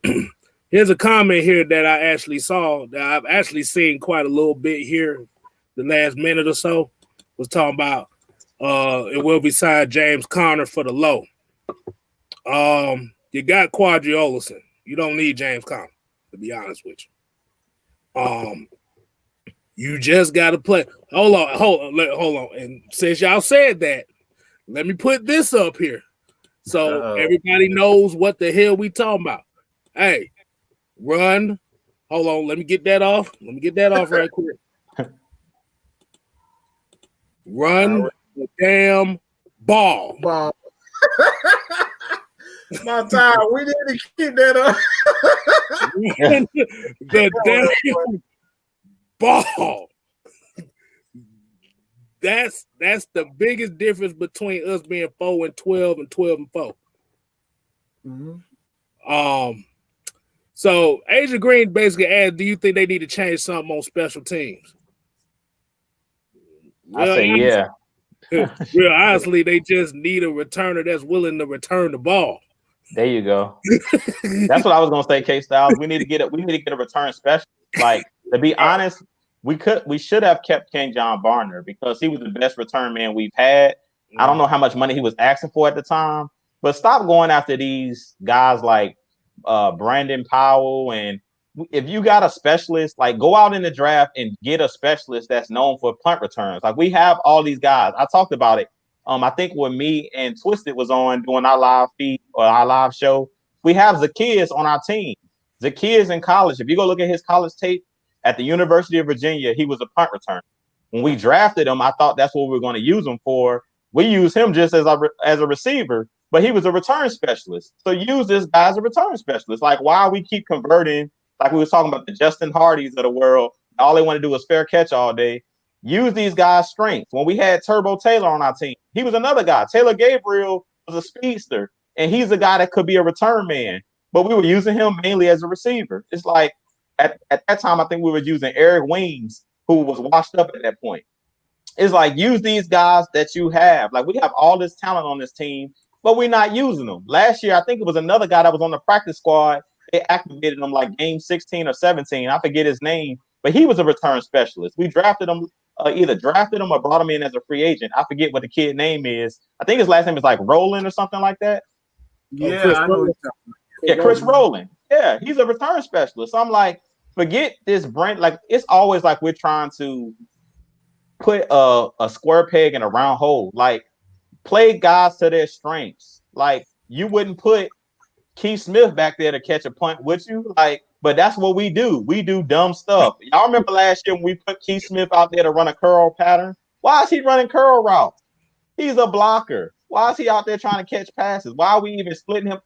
here's a comment here that I actually saw that I've actually seen quite a little bit here the last minute or so. Was talking about it will be signed James Conner for the low. You got Quadri Olison. You don't need James Conner, to be honest with you. You just got to play. Hold on. And since y'all said that, let me put this up here so everybody knows what the hell we talking about. Hey, run. Hold on. Let me get that off. Right quick. Run the damn ball. My time. We need to keep that up. The damn ball. That's the biggest difference between us being 4-12 and 12-4. Mm-hmm. So Asia Green basically asked, do you think they need to change something on special teams? I say yeah. Real honestly, they just need a returner that's willing to return the ball. There you go. That's what I was gonna say, Kstylz. We need to get a return specialist. Like, to be honest, we should have kept Ken John Barner because he was the best return man we've had. I don't know how much money he was asking for at the time, but stop going after these guys like Brandon Powell. And if you got a specialist, like, go out in the draft and get a specialist that's known for punt returns. Like, we have all these guys. I talked about it. I think when me and Twisted was on doing our live feed or our live show, we have Zacchaeus on our team. Zacchaeus in college, if you go look at his college tape at the University of Virginia, he was a punt returner. When we drafted him, I thought that's what we were going to use him for. We used him just as a receiver, but he was a return specialist. So use this guy as a return specialist. Like, why we keep converting, like we was talking about the Justin Hardys of the world, all they want to do is fair catch all day. Use these guys' strengths. When we had Turbo Taylor on our team, he was another guy. Taylor Gabriel was a speedster, and he's a guy that could be a return man. But we were using him mainly as a receiver. It's like at that time, I think we were using Eric Weems, who was washed up at that point. It's like, use these guys that you have. Like, we have all this talent on this team, but we're not using them. Last year, I think it was another guy that was on the practice squad. They activated him like game 16 or 17. I forget his name, but he was a return specialist. We drafted him. Either drafted him or brought him in as a free agent. I forget what the kid name is. I think his last name is like Rowland or something like that. Yeah, Chris Rowland. Chris Rowland. Yeah, he's a return specialist. So I'm like, forget this brand. Like, it's always like we're trying to put a square peg in a round hole. Like, play guys to their strengths. Like, you wouldn't put Keith Smith back there to catch a punt, would you? Like, but that's what we do. We do dumb stuff. Y'all remember last year when we put Keith Smith out there to run a curl pattern? Why is he running curl routes? He's a blocker. Why is he out there trying to catch passes? Why are we even splitting him?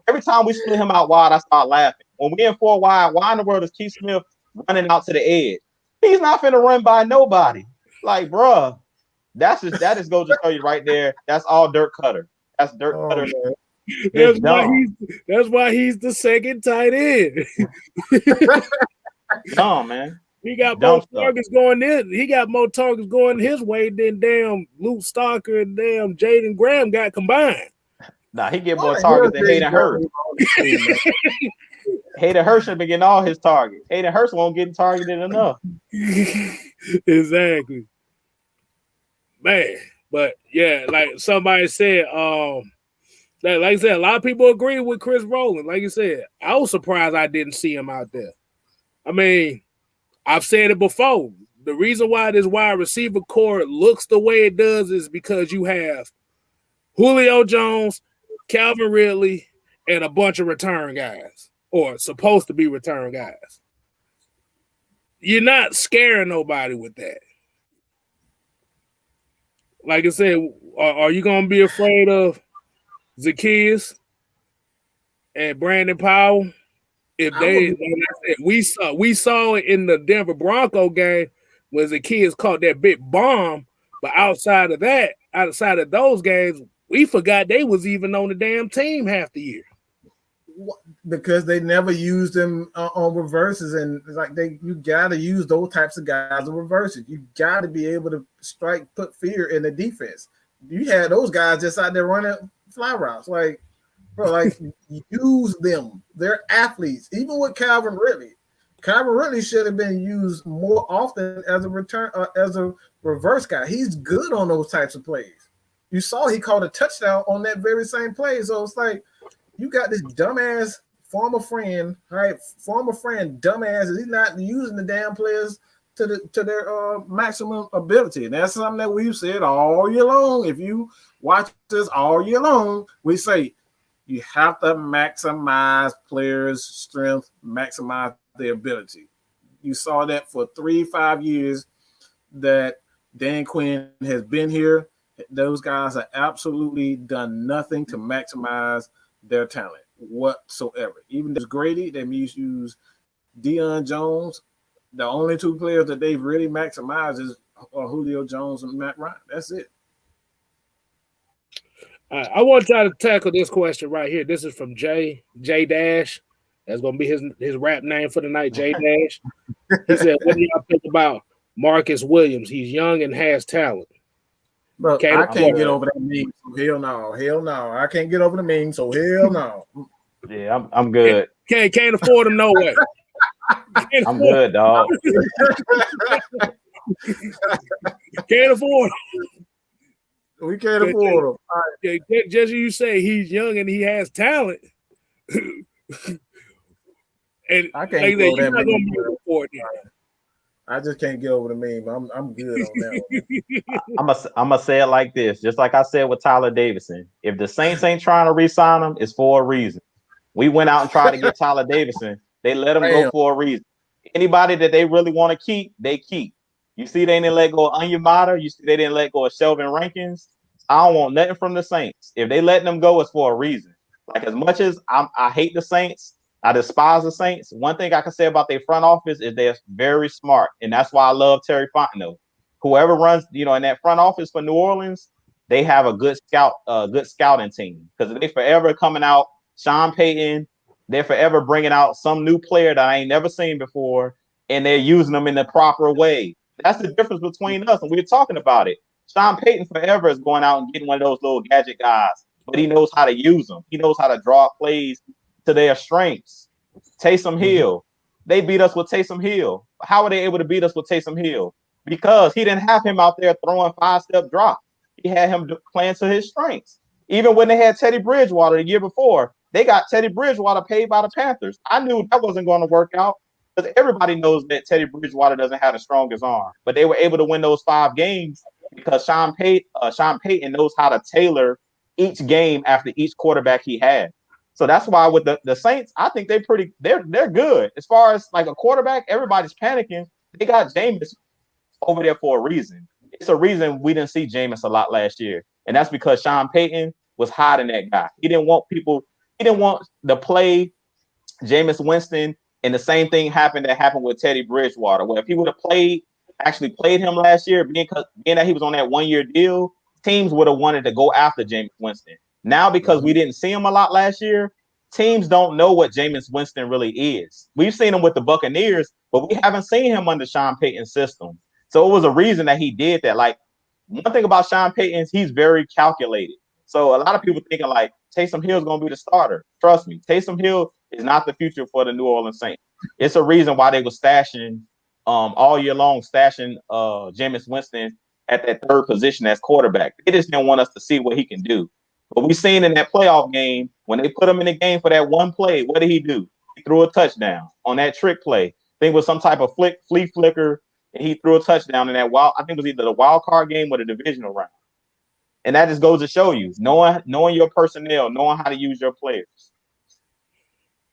Every time we split him out wide, I start laughing. When we in 4 wide, why in the world is Keith Smith running out to the edge? He's not finna run by nobody. Like, bruh, that is goes to show you right there. That's all Dirk Cutter. That's Dirk Cutter. That's why he's the second tight end. Dumb, man. He got more targets going in. He got more targets going his way than damn Luke Stalker and damn Jaden Graham got combined. Nah, he get more targets than Hayden Hurst. Hayden Hurst should be getting all his targets. Hayden Hurst won't get targeted enough. Exactly. Man, but yeah, like somebody said, like I said, a lot of people agree with Chris Rowland. Like you said, I was surprised I didn't see him out there. I mean, I've said it before. The reason why this wide receiver core looks the way it does is because you have Julio Jones, Calvin Ridley, and a bunch of return guys, or supposed to be return guys. You're not scaring nobody with that. Like I said, are you going to be afraid of Zacchaeus and Brandon Powell? If we saw it in the Denver Bronco game when Zacchaeus caught that big bomb, but outside of those games, we forgot they was even on the damn team half the year. Because they never used them on reverses, and like you gotta use those types of guys on reverses. You gotta be able to put fear in the defense. You had those guys just out there running fly routes, like, bro, like use them. They're athletes. Even with Calvin Ridley should have been used more often as a reverse guy. He's good on those types of plays. You saw he caught a touchdown on that very same play. So it's like you got this dumbass former friend, dumbass. He's not using the damn players to their maximum ability. And that's something that we've said all year long. If you watch this all year long, we say you have to maximize players' strength, maximize their ability. You saw that for 3-5 years that Dan Quinn has been here. Those guys have absolutely done nothing to maximize their talent whatsoever. Even as Grady, they use Deion Jones. The only 2 players that they've really maximized is Julio Jones and Matt Ryan. That's it. I want to try to tackle this question right here. This is from J Dash. That's going to be his rap name for the night, J Dash. He said, what do y'all think about Marcus Williams? He's young and has talent. Bro, I can't get over that meme. So hell no. I can't get over the meme. So hell no. Yeah, I'm good. Can't afford him no way. I'm good, dog. Can't afford him. We can't afford him. Just as you say, he's young and he has talent. And I can't get over that meme. I just can't get over the meme. I'm good on that one. I'm gonna say it like this, just like I said with Tyler Davidson. If the Saints ain't trying to re-sign him, it's for a reason. We went out and tried to get Tyler Davidson. They let him go for a reason. Anybody that they really want to keep, they keep. You see, they didn't let go of Onyemata. You see, they didn't let go of Shelvin Rankins. I don't want nothing from the Saints. If they letting them go, it's for a reason. Like, as much as I hate the Saints, I despise the Saints. One thing I can say about their front office is they're very smart, and that's why I love Terry Fontenot. Whoever runs, in that front office for New Orleans, they have a good scouting team, because they forever coming out. Sean Payton, they're forever bringing out some new player that I ain't never seen before, and they're using them in the proper way. That's the difference between us, and we were talking about it. Sean Payton forever is going out and getting one of those little gadget guys, but he knows how to use them. He knows how to draw plays to their strengths. Taysom Hill, they beat us with Taysom Hill. How are they able to beat us with Taysom Hill? Because he didn't have him out there throwing 5-step drops. He had him playing to his strengths. Even when they had Teddy Bridgewater the year before, they got Teddy Bridgewater paid by the Panthers. I knew that wasn't going to work out, because everybody knows that Teddy Bridgewater doesn't have the strongest arm. But they were able to win those 5 games because Sean Payton knows how to tailor each game after each quarterback he had. So that's why with the Saints, I think they're good. As far as like a quarterback, everybody's panicking. They got Jameis over there for a reason. It's a reason we didn't see Jameis a lot last year. And that's because Sean Payton was hiding that guy. He didn't want to play Jameis Winston, and the same thing happened with Teddy Bridgewater, where if he would have actually played him last year, being that he was on that 1-year deal, teams would have wanted to go after Jameis Winston. Now, because we didn't see him a lot last year, teams don't know what Jameis Winston really is. We've seen him with the Buccaneers, but we haven't seen him under Sean Payton's system. So it was a reason that he did that. Like, one thing about Sean Payton is he's very calculated. So a lot of people thinking like Taysom Hill is going to be the starter. Trust me, Taysom Hill is not the future for the New Orleans Saints. It's a reason why they were stashing all year long, Jameis Winston at that third position as quarterback. They just didn't want us to see what he can do. But we seen in that playoff game, when they put him in the game for that one play, what did he do? He threw a touchdown on that trick play. I think it was some type of flea flicker, and he threw a touchdown in that I think it was either the wild card game or the divisional round. And that just goes to show you, knowing your personnel, knowing how to use your players.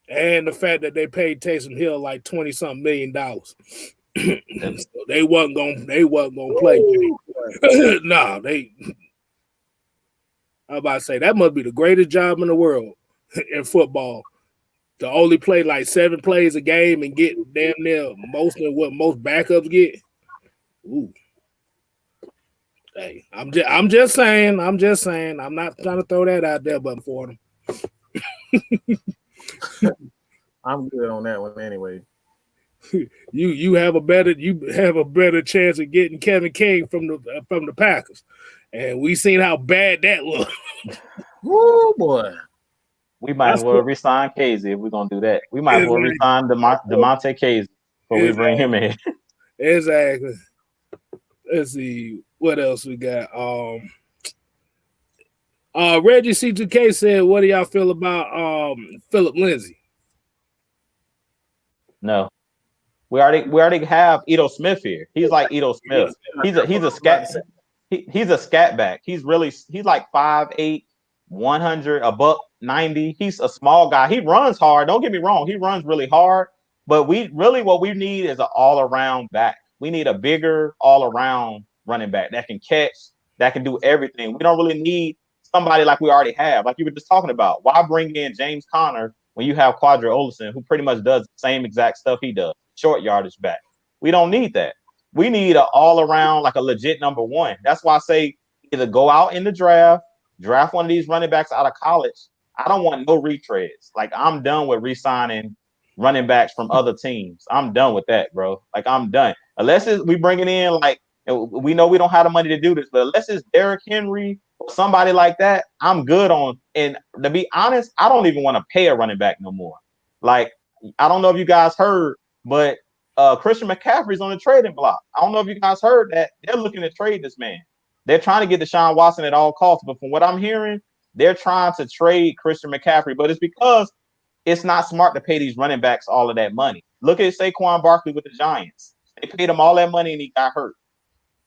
And the fact that they paid Taysom Hill like $20-something million. So they wasn't gonna play. Nah, I was about to say that must be the greatest job in the world in football. To only play like 7 plays a game and get damn near most of what most backups get. Ooh. Hey, I'm just saying. I'm not trying to throw that out there, but for them. I'm good on that one anyway. You have a better chance of getting Kevin King from the Packers, and we seen how bad that looked. Oh boy, we might as well resign Casey if we're gonna do that. We might as well resign DeMonte Casey before we bring him in. Exactly. Let's see what else we got. Reggie C2K said, "What do y'all feel about Philip Lindsay?" No, we already have Ito Smith here. He's like Ito Smith. He's a scat. He's a scat back. He's like 5'8", 100, $190. He's a small guy. He runs hard. Don't get me wrong. He runs really hard. But what we need is an all around back. We need a bigger all around running back that can catch, that can do everything. We don't really need somebody like we already have, like you were just talking about. Why bring in James Conner when you have Quadri Olesen, who pretty much does the same exact stuff he does, short yardage back? We don't need that. We need an all-around, like a legit number one. That's why I say either go out in the draft one of these running backs out of college. I don't want no retreads. Like, I'm done with re-signing running backs from other teams. I'm done with that, bro. Like, I'm done. Unless we bring it in, like, we know we don't have the money to do this, but unless it's Derrick Henry or somebody like that, I'm good on. And to be honest, I don't even want to pay a running back no more. Like, I don't know if you guys heard, but Christian McCaffrey's on the trading block. I don't know if you guys heard that. They're looking to trade this man. They're trying to get Deshaun Watson at all costs. But from what I'm hearing, they're trying to trade Christian McCaffrey. But it's because it's not smart to pay these running backs all of that money. Look at Saquon Barkley with the Giants. They paid him all that money and he got hurt.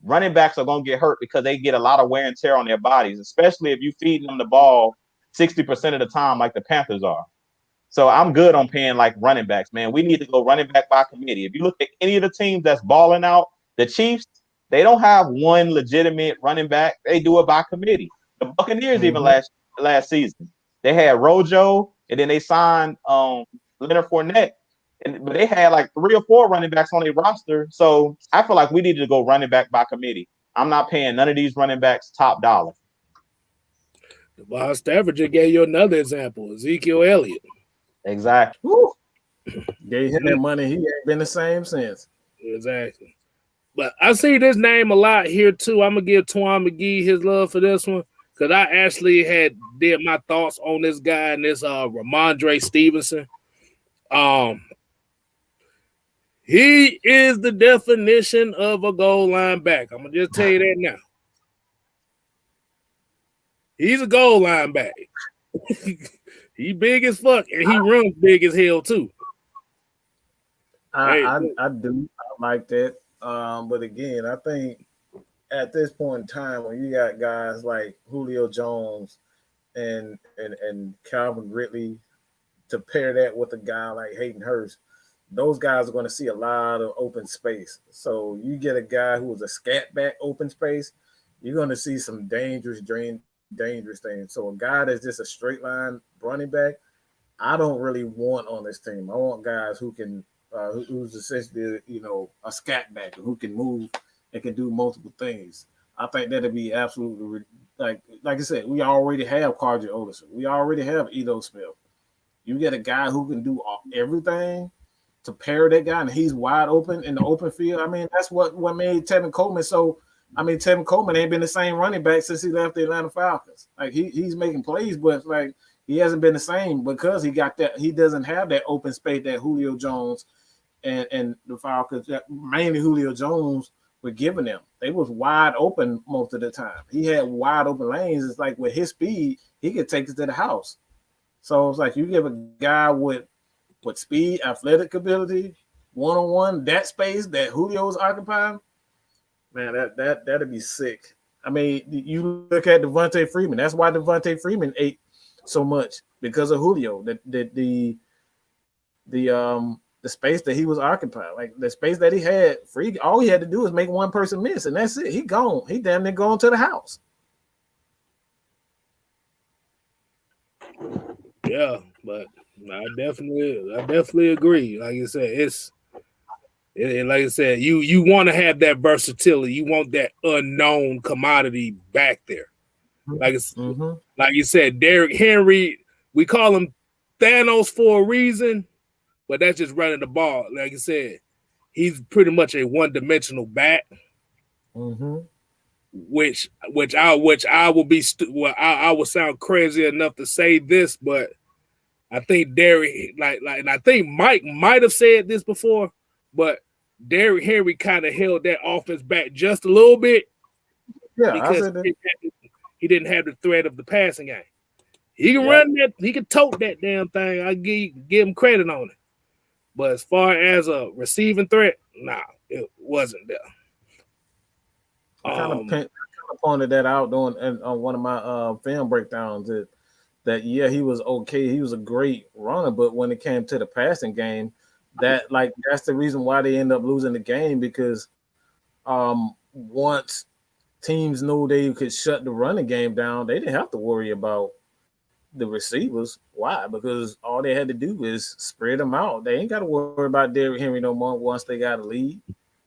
Running backs are going to get hurt because they get a lot of wear and tear on their bodies, especially if you feed them the ball 60% of the time like the Panthers are. So I'm good on paying like running backs, man. We need to go running back by committee. If you look at any of the teams that's balling out, the Chiefs, they don't have one legitimate running back. They do it by committee. The Buccaneers even last season, they had Rojo, and then they signed Leonard Fournette. But they had like 3 or 4 running backs on their roster. So I feel like we needed to go running back by committee. I'm not paying none of these running backs top dollar. Well, Stafford just gave you another example, Ezekiel Elliott. Exactly. Woo. Gave him that money. He ain't been the same since. Exactly. But I see this name a lot here too. I'm gonna give Twan McGee his love for this one because I actually did my thoughts on this guy and this Ramondre Stevenson. He is the definition of a goal line back. I'm gonna just tell you that now. He's a goal line back. He big as fuck, and he runs big as hell too. I do. I like that. But again, I think at this point in time, when you got guys like Julio Jones and Calvin Ridley, to pair that with a guy like Hayden Hurst, those guys are going to see a lot of open space. So you get a guy who is a scat back open space, you're going to see some dangerous things. So a guy that's just a straight line running back, I don't really want on this team. I want guys who can, who's essentially, a scat back who can move and can do multiple things. I think that'd be absolutely like I said. We already have Carter Olison. We already have Edo Smith. You get a guy who can do everything to pair that guy, and he's wide open in the open field. I mean, that's what made Tevin Coleman so. I mean, Tevin Coleman ain't been the same running back since he left the Atlanta Falcons. Like he's making plays, but like he hasn't been the same because he got that. He doesn't have that open space that Julio Jones and the Falcons, mainly Julio Jones, were giving them. They was wide open most of the time. He had wide open lanes. It's like with his speed, he could take it to the house. So it's like you give a guy with speed, athletic ability, one-on-one, that space that Julio's occupying, man, that'd be sick. I mean, you look at Devontae Freeman. That's why Devontae Freeman ate so much because of Julio. The space that he was occupying, like the space that he had free, all he had to do is make one person miss, and that's it. He gone. He damn near gone to the house. Yeah, but I definitely agree. Like you said, like I said, you want to have that versatility. You want that unknown commodity back there. Like like you said, Derrick Henry, we call him Thanos for a reason, but that's just running the ball. Like I said, he's pretty much a one-dimensional back. Which I will be I will sound crazy enough to say this, but I think Derrick and I think Mike might have said this before, but Derrick Henry kind of held that offense back just a little bit. Yeah, because he didn't have the threat of the passing game. He can run that, he can tote that damn thing. I give him credit on it. But as far as a receiving threat, it wasn't there. I kind of pointed that out on one of my film breakdowns that he was okay. He was a great runner, but when it came to the passing game, that's the reason why they end up losing the game, because once teams knew they could shut the running game down, they didn't have to worry about the receivers. Why? Because all they had to do is spread them out. They ain't got to worry about Derrick Henry no more once they got a lead.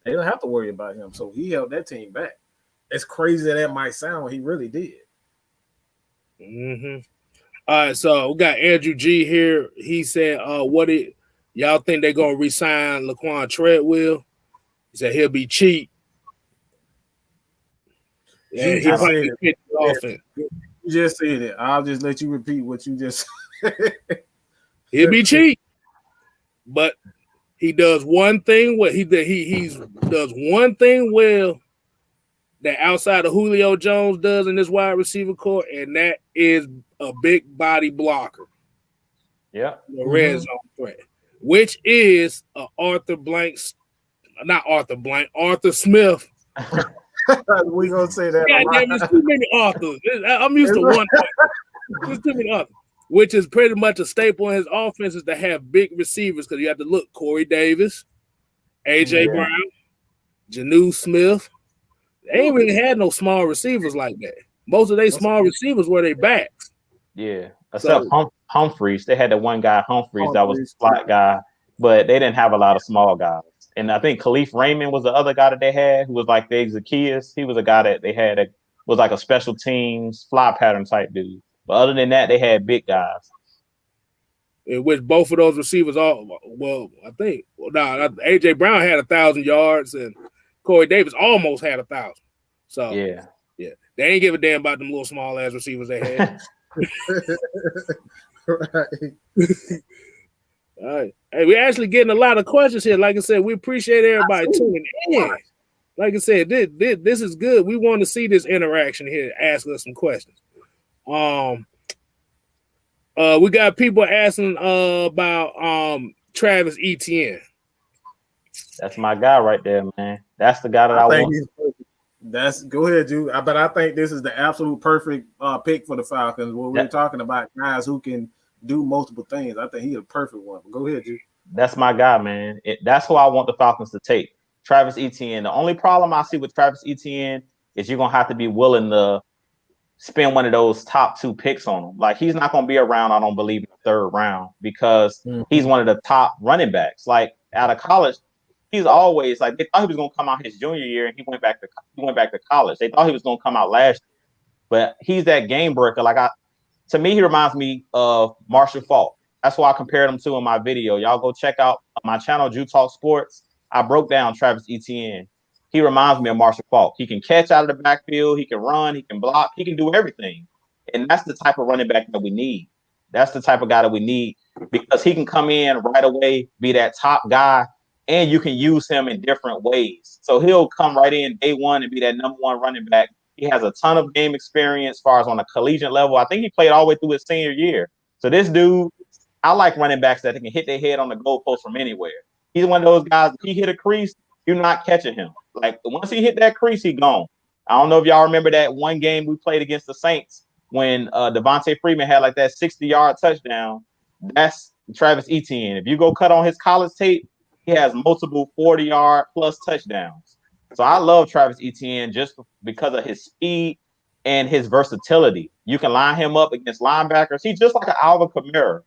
They don't have to worry about him. So he held that team back. As crazy as that might sound, he really did. All right, so we got Andrew G here. He said, y'all think they're going to re-sign Laquan Treadwell? He said he'll be cheap. Yeah, he probably fit the offense. You just said it. I'll just let you repeat what you just said. He'll be cheap, but he does one thing well. He does one thing well that outside of Julio Jones does in this wide receiver core, and that is a big body blocker. Yeah, the red zone threat, which is Arthur Smith. We gonna say that. God damn, there's too many Arthurs. I'm used to one. There's too many Arthurs, which is pretty much a staple in his offense, is to have big receivers, because you have to look Corey Davis, AJ Brown, Janu Smith. They ain't really had no small receivers like that. Most of their small receivers were their backs. Yeah, except Humphreys. They had the one guy, Humphreys, that was a slot guy, but they didn't have a lot of small guys. And I think Khalif Raymond was the other guy that they had, who was like the Zacchaeus. He was a guy that they had that was like a special teams fly pattern type dude. But other than that, they had big guys. In which both of those receivers AJ Brown had 1,000 yards and Corey Davis almost had 1,000. So yeah, they ain't give a damn about them little small ass receivers they had. Right. All right. Hey, we're actually getting a lot of questions here. Like I said, we appreciate everybody tuning in. Like I said, this is good. We want to see this interaction here. Ask us some questions. We got people asking about Travis Etienne. That's my guy right there, man. That's the guy that I want. Go ahead, Drew. But I think this is the absolute perfect pick for the Falcons. When we're talking about guys who can do multiple things, I think he's a perfect one. Go ahead, Drew. That's my guy, man. That's who I want the Falcons to take. Travis Etienne. The only problem I see with Travis Etienne is you're gonna have to be willing to spend one of those top 2 picks on him. Like he's not gonna be around, I don't believe, in the 3rd round because he's one of the top running backs. Like out of college, he's always like they thought he was gonna come out his junior year and he went back to college. They thought he was gonna come out last year, but he's that game breaker. To me, he reminds me of Marshall Faulk. That's why I compared him to in my video. Y'all go check out my channel, Drew Talk Sports. I broke down Travis Etienne. He reminds me of Marshall Faulk. He can catch out of the backfield. He can run. He can block. He can do everything. And that's the type of running back that we need. That's the type of guy that we need because he can come in right away, be that top guy, and you can use him in different ways. So he'll come right in day one and be that number 1 running back. He has a ton of game experience as far as on a collegiate level. I think he played all the way through his senior year. So this dude, I like running backs that can hit their head on the goalpost from anywhere. He's one of those guys, if he hit a crease, you're not catching him. Like once he hit that crease, he gone. I don't know if y'all remember that one game we played against the Saints when Devontae Freeman had like that 60-yard touchdown. That's Travis Etienne. If you go cut on his college tape, he has multiple 40-yard plus touchdowns. So I love Travis Etienne just because of his speed and his versatility. You can line him up against linebackers. He's just like an Alvin Kamara.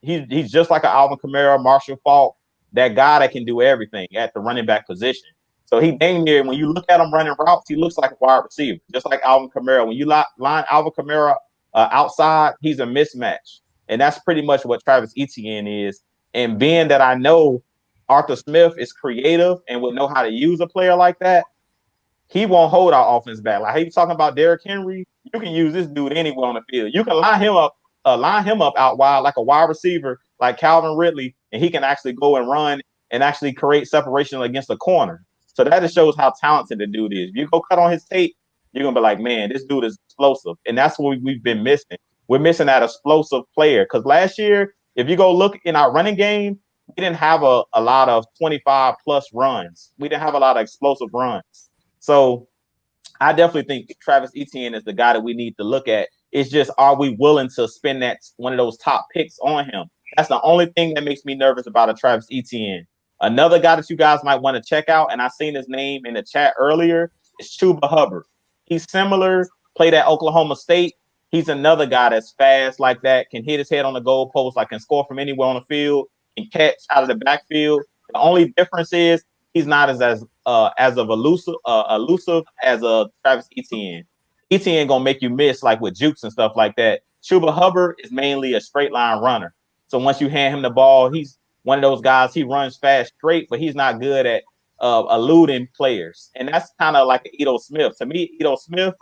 He's just like an Alvin Kamara, Marshall Faulk, that guy that can do everything at the running back position. So he dang near, when you look at him running routes, he looks like a wide receiver, just like Alvin Kamara. When you line Alvin Kamara outside, he's a mismatch. And that's pretty much what Travis Etienne is. And being that I know Arthur Smith is creative and would know how to use a player like that, he won't hold our offense back. Like he's talking about Derrick Henry, you can use this dude anywhere on the field. You can line him up out wide like a wide receiver, like Calvin Ridley, and he can actually go and run and actually create separation against the corner. So that just shows how talented the dude is. If you go cut on his tape, you're gonna be like, man, this dude is explosive, and that's what we've been missing. We're missing that explosive player because last year, if you go look in our running game, we didn't have a lot of 25 plus runs. We didn't have a lot of explosive runs. So I definitely think Travis Etienne is the guy that we need to look at. It's just, are we willing to spend that one of those top picks on him? That's the only thing that makes me nervous about a Travis Etienne. Another guy that you guys might want to check out, and I seen his name in the chat earlier, is Chuba Hubbard. He's similar, played at Oklahoma State. He's another guy that's fast like that, can hit his head on the goalpost, like can score from anywhere on the field, can catch out of the backfield. The only difference is he's not as elusive as a Travis Etienne. Etienne gonna make you miss like with jukes and stuff like that. Chuba Hubbard is mainly a straight line runner. So once you hand him the ball, he's one of those guys. He runs fast straight, but he's not good at eluding players. And that's kind of like Ito Smith. To me, Ito Smith,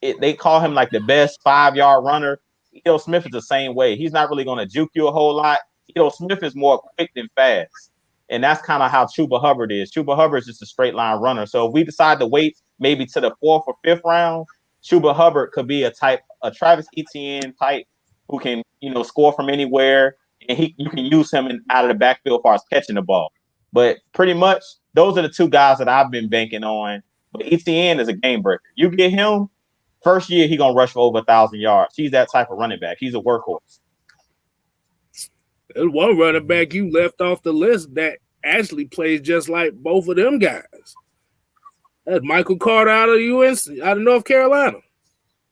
they call him like the best 5-yard runner. Ito Smith is the same way. He's not really going to juke you a whole lot. Ito Smith is more quick than fast. And that's kind of how Chuba Hubbard is. Chuba Hubbard is just a straight line runner. So if we decide to wait maybe to the 4th or 5th round, Chuba Hubbard could be a Travis Etienne type who can, score from anywhere. And you can use him out of the backfield as far as catching the ball. But pretty much those are the two guys that I've been banking on. But Etienne is a game breaker. You get him, first year, he's going to rush for over 1,000 yards. He's that type of running back. He's a workhorse. There's one running back you left off the list that actually plays just like both of them guys. That's Michael Carter out of North Carolina.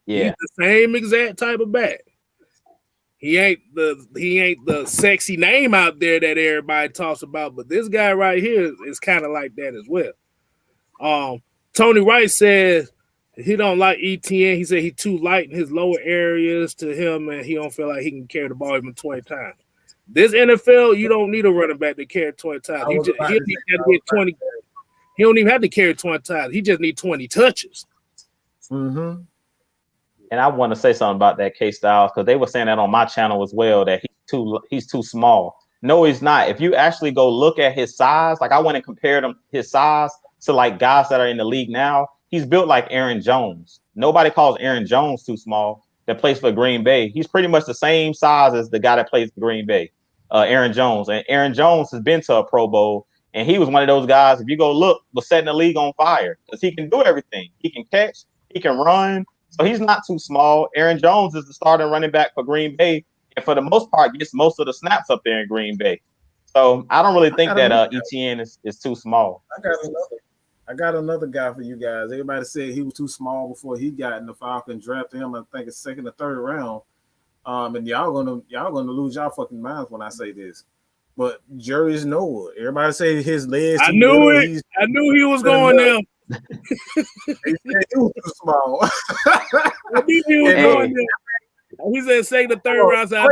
Yeah. He's the same exact type of back. He ain't the sexy name out there that everybody talks about, but this guy right here is kind of like that as well. Tony Wright says he don't like Etienne. He said he's too light in his lower areas to him, and he don't feel like he can carry the ball even 20 times. This NFL, you don't need a running back to carry 20 times. He don't even have to carry 20 times. He just needs 20 touches. Mm-hmm. And I want to say something about that Kstylz because they were saying that on my channel as well, that he's too small. No, he's not. If you actually go look at his size, like I went and compared his size to like guys that are in the league now, he's built like Aaron Jones. Nobody calls Aaron Jones too small that plays for Green Bay. He's pretty much the same size as the guy that plays for Green Bay, Aaron Jones. And Aaron Jones has been to a Pro Bowl, and he was one of those guys, if you go look, was setting the league on fire because he can do everything. He can catch, he can run. So he's not too small. Aaron Jones is the starting running back for Green Bay, and for the most part, gets most of the snaps up there in Green Bay. So I don't really think that Etienne is too small. I got another guy for you guys. Everybody said he was too small before he got in the Falcons. Drafted him, I think it's second or third round. And y'all gonna lose y'all fucking minds when I say this. But Jarius Noah, everybody say his legs. I knew it. I knew he was going there. He said he was too small. I knew he was going there. He said second or third round. So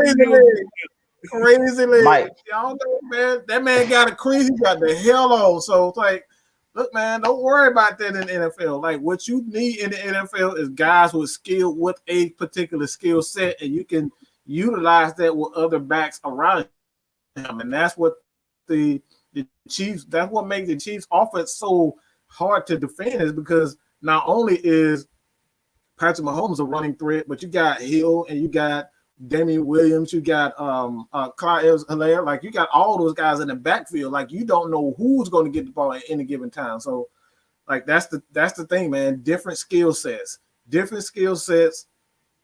Crazy legs. Y'all know, man. That man got a crease. He got the hell on. So it's like, look, man, don't worry about that in the NFL. Like, what you need in the NFL is guys with skill, with a particular skill set, and you can utilize that with other backs around him. And that's what the Chiefs, that's what makes the Chiefs offense so hard to defend, is because not only is Patrick Mahomes a running threat, but you got Hill and you got Damian Williams, you got Kstylz, like you got all those guys in the backfield. Like you don't know who's going to get the ball at any given time. So, like that's the thing, man. Different skill sets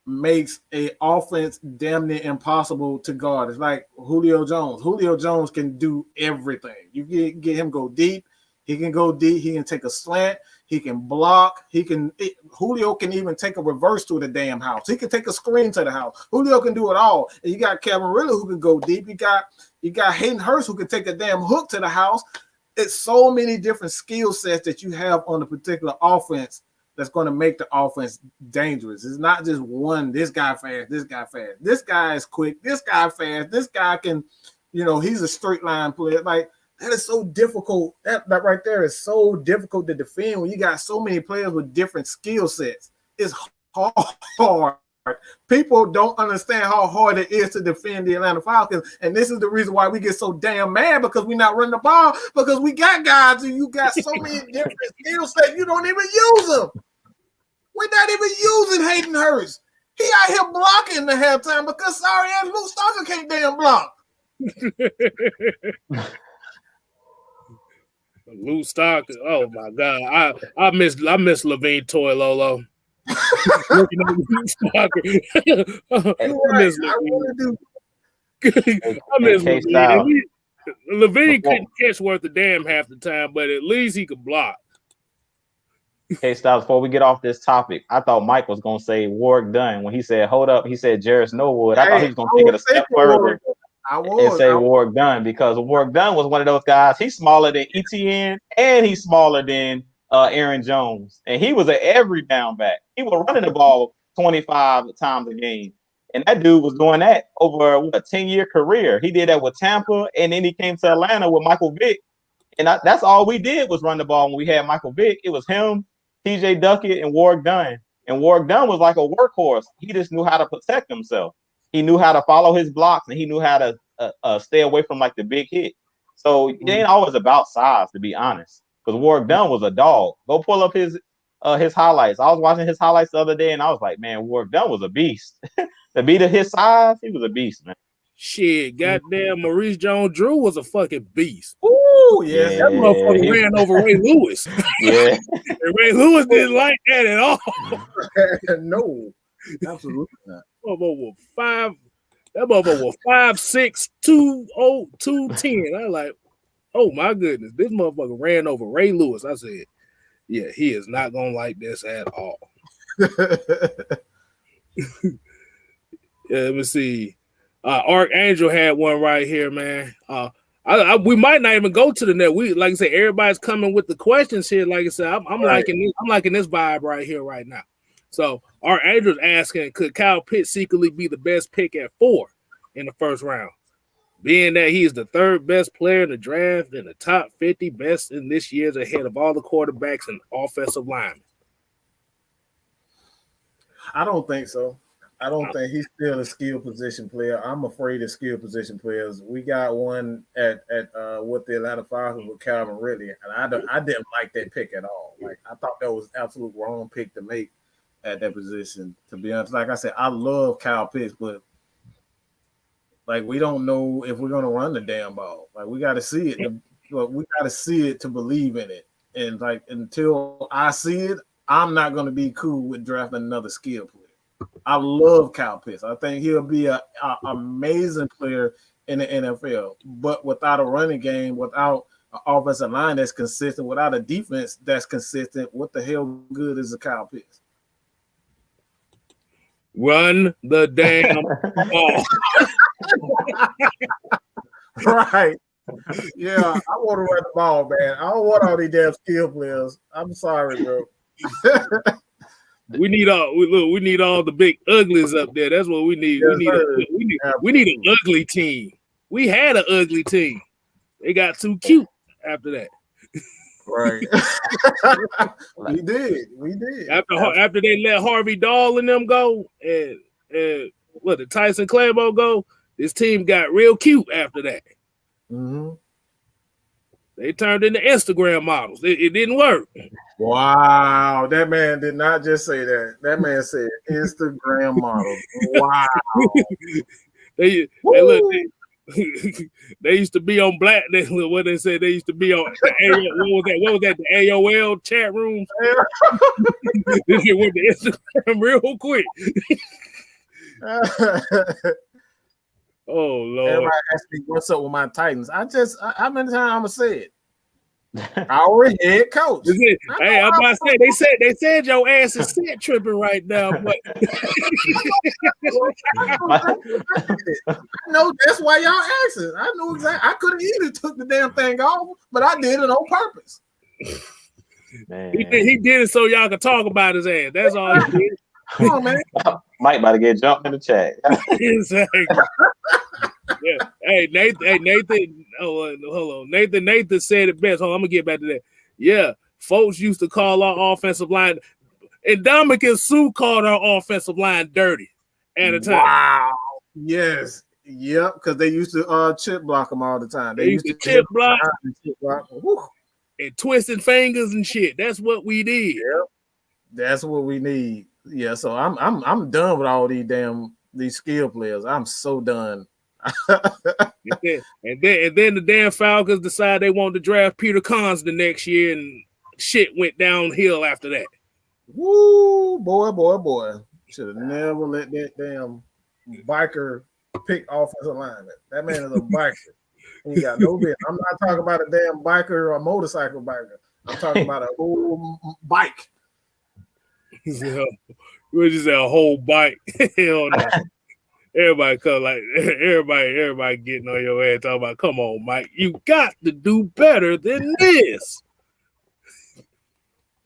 makes a offense damn near impossible to guard. It's like Julio Jones. Julio Jones can do everything. You get him go deep. He can go deep. He can take a slant. He can block. Julio can even take a reverse to the damn house. He can take a screen to the house. Julio can do it all. And you got Camarilla who can go deep. You got Hayden Hurst who can take a damn hook to the house. It's so many different skill sets that you have on a particular offense that's going to make the offense dangerous. It's not just one, this guy fast, this guy fast. This guy is quick. This guy fast. This guy can, he's a straight line player. Like, that is so difficult. That right there is so difficult to defend when you got so many players with different skill sets. It's hard. People don't understand how hard it is to defend the Atlanta Falcons. And this is the reason why we get so damn mad, because we're not running the ball, because we got guys and you got so many different skill sets, you don't even use them. We're not even using Hayden Hurst. He out here blocking the halftime because sorry ass Luke Stalker can't damn block. Lou Stockton. Oh my God, I miss Levine Toy Lolo. I miss Levine. Levine couldn't catch worth a damn half the time, but at least he could block. Kstylz, before we get off this topic, I thought Mike was gonna say Warwick Dunn when he said hold up. He said Jarris Norwood. I thought he was gonna take it a step further. And say Warwick Dunn, because Warwick Dunn was one of those guys. He's smaller than ETN and he's smaller than Aaron Jones. And he was an every down back. He was running the ball 25 times a game. And that dude was doing that over a 10-year career. He did that with Tampa, and then he came to Atlanta with Michael Vick. And that's all we did was run the ball when we had Michael Vick. It was him, TJ Duckett, and Warwick Dunn. And Warwick Dunn was like a workhorse. He just knew how to protect himself. He knew how to follow his blocks, and he knew how to stay away from like the big hit. So it ain't always about size, to be honest. Because Warwick Dunn was a dog. Go pull up his highlights. I was watching his highlights the other day, and I was like, man, Warwick Dunn was a beast. To be to his size, he was a beast, man. Shit, goddamn, Maurice Jones-Drew was a fucking beast. Ooh, yeah. That motherfucker ran over Ray Lewis. Yeah. And Ray Lewis didn't like that at all. No, absolutely not. That motherfucker was 5'6", 210. I was like, oh my goodness, this motherfucker ran over Ray Lewis. I said, yeah, he is not gonna like this at all. Let me see. Archangel had one right here, man. We might not even go to the net. We, like I said, everybody's coming with the questions here. Like I said, I'm liking this vibe right here, right now. So Archangel's asking, could Kyle Pitts secretly be the best pick at 4 in the first round, being that he is the third best player in the draft and the top 50 best in this year's ahead of all the quarterbacks and offensive linemen? I don't think so. I don't think he's still a skill position player. I'm afraid of skill position players. We got one at with the Atlanta Falcons with Calvin Ridley, and I didn't like that pick at all. Like, I thought that was absolute wrong pick to make at that position. To be honest, like I said, I love Kyle Pitts, but like, we don't know if we're gonna run the damn ball. Like, we got to see it. We got to see it to believe in it. And like, until I see it, I'm not gonna be cool with drafting another skill player. I love Kyle Pitts. I think he'll be an amazing player in the NFL. But without a running game, without offensive line that's consistent without a defense that's consistent, what the hell good is a Kyle Pitts? Run the damn ball. Right. Yeah, I want to run the ball, man. I don't want all these damn skill players. I'm sorry, bro. We need all the big uglies up there. That's what we need. Yes, we need an ugly team. We had an ugly team. They got too cute after that. Right. We did. After they let Harvey Dahl and them go, and did Tyson Clabo go? This team got real cute after that. Mm-hmm. They turned into Instagram models. It didn't work. Wow, that man did not just say that. That man said Instagram model. Wow. They used to be on black. What they said, they used to be on what was that? The AOL chat rooms. This shit went to Instagram real quick. Oh Lord! Everybody asked me what's up with my Titans. How many times I'm gonna say it? Our head coach. Hey, I'm about to say they said your ass is set tripping right now, but I know that's why y'all asking. I know exactly. I could have easily took the damn thing off, but I did it on purpose. Man. He did it so y'all could talk about his ass. That's all he did. Come on, man. Mike about to get jumped in the chat. Exactly. Yeah. Hey, Nathan. Oh, hold on. Nathan said it best. Hold on, I'm gonna get back to that. Yeah, folks used to call our offensive line, and Dominic and Sue called our offensive line dirty at a time. Wow. Yes. Yep. Because they used to chip block them all the time. They used to chip block. And twisting fingers and shit. That's what we did. Yep. That's what we need. Yeah. So I'm done with all these skill players. I'm so done. and then the damn Falcons decided they wanted to draft Peter Cons the next year, and shit went downhill after that. Woo, boy. Should have never let that damn biker pick offensive lineman. That man is a biker. He got no business. I'm not talking about a damn biker or a motorcycle biker. I'm talking about a whole bike. We just say a whole bike. Hell no. Everybody come like everybody getting on your ass talking about, come on, Mike, you got to do better than this.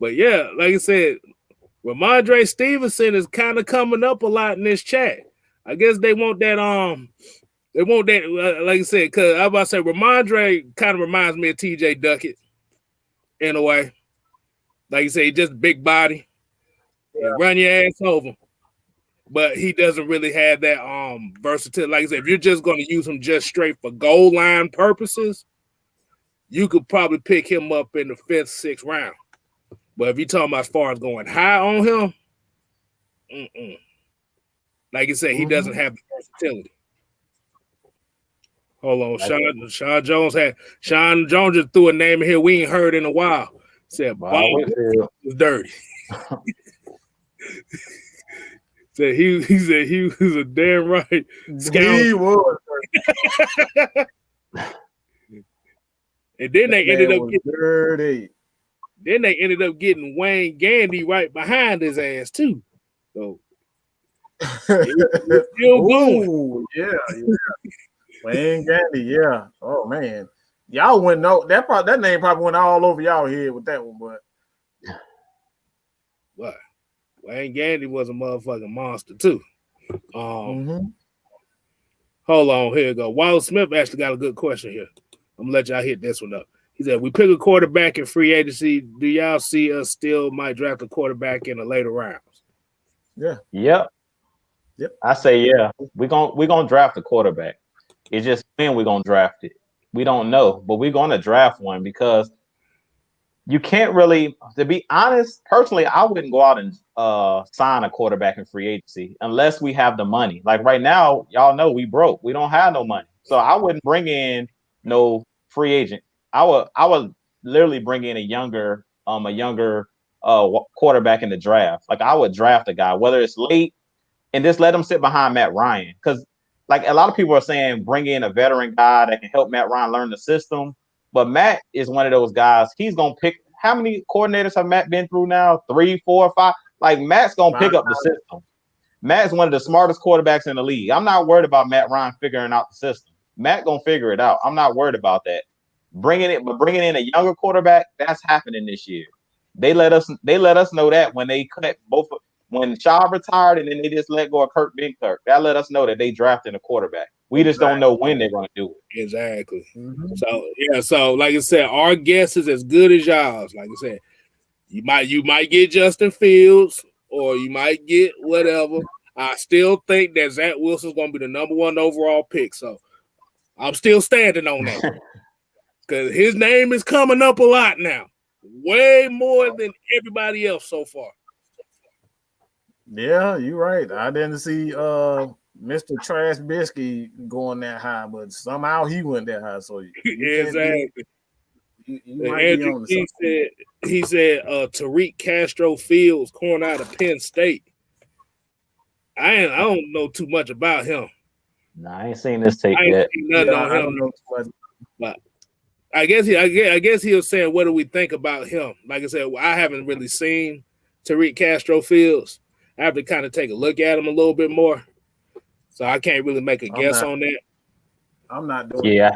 But yeah, like I said, Ramondre Stevenson is kind of coming up a lot in this chat. I guess they want that like I said, because I was about to say Ramondre kind of reminds me of TJ Duckett in a way. Like you say, just big body, run your ass over. But he doesn't really have that versatility. Like I said, if you're just going to use him just straight for goal line purposes, you could probably pick him up in the 5th, 6th round. But if you're talking about as far as going high on him, like I said, he doesn't have the versatility. Hold on, Sean Jones just threw a name in here we ain't heard in a while. Said Bob was dirty. Said he said he was a damn right scoundrel. He was. And then they ended up getting dirty. Then they ended up getting Wayne Gandy right behind his ass too. So still going. Yeah. Wayne Gandy, yeah. Oh man, y'all wouldn't know that name probably went all over y'all head with that one, but what? Wayne Gandy was a motherfucking monster too. Hold on, here we go. Wallace Smith actually got a good question here. I'm gonna let y'all hit this one up. He said, we pick a quarterback in free agency. Do y'all see us still might draft a quarterback in the later rounds? Yeah. Yep. I say yeah. We're gonna draft a quarterback. It's just when we're gonna draft it. We don't know, but we're gonna draft one because you can't really, to be honest, personally, I wouldn't go out and sign a quarterback in free agency unless we have the money. Like right now, y'all know we broke. We don't have no money. So I wouldn't bring in no free agent. I would literally bring in a younger quarterback in the draft. Like I would draft a guy, whether it's late, and just let him sit behind Matt Ryan. Because like a lot of people are saying, bring in a veteran guy that can help Matt Ryan learn the system. But Matt is one of those guys. He's gonna pick. How many coordinators have Matt been through now? 3, 4, 5. Like Matt's gonna pick up the system. Matt's one of the smartest quarterbacks in the league. I'm not worried about Matt Ryan figuring out the system. Matt gonna figure it out. I'm not worried about that. Bringing in a younger quarterback, that's happening this year. They let us know that when they cut both. When Shaw retired and then they just let go of Kurt Bigkirk, that let us know that they drafted a quarterback. We just don't know when they're going to do it. Exactly. Mm-hmm. So like I said, our guess is as good as y'all's. Like I said, you might get Justin Fields or you might get whatever. I still think that Zach Wilson's going to be the number 1 overall pick. So I'm still standing on that because his name is coming up a lot now, way more than everybody else so far. Yeah, you're right. I didn't see Mr. Trash Biscuit going that high, but somehow he went that high. So exactly. You might be on the he said Tariq Castro Fields, corner out of Penn State. I don't know too much about him. No, I ain't seen this tape yet. I don't know too much. But I guess he was saying, what do we think about him? Like I said, I haven't really seen Tariq Castro Fields. I have to kind of take a look at him a little bit more. So I can't really make a guess on that. I'm not doing it.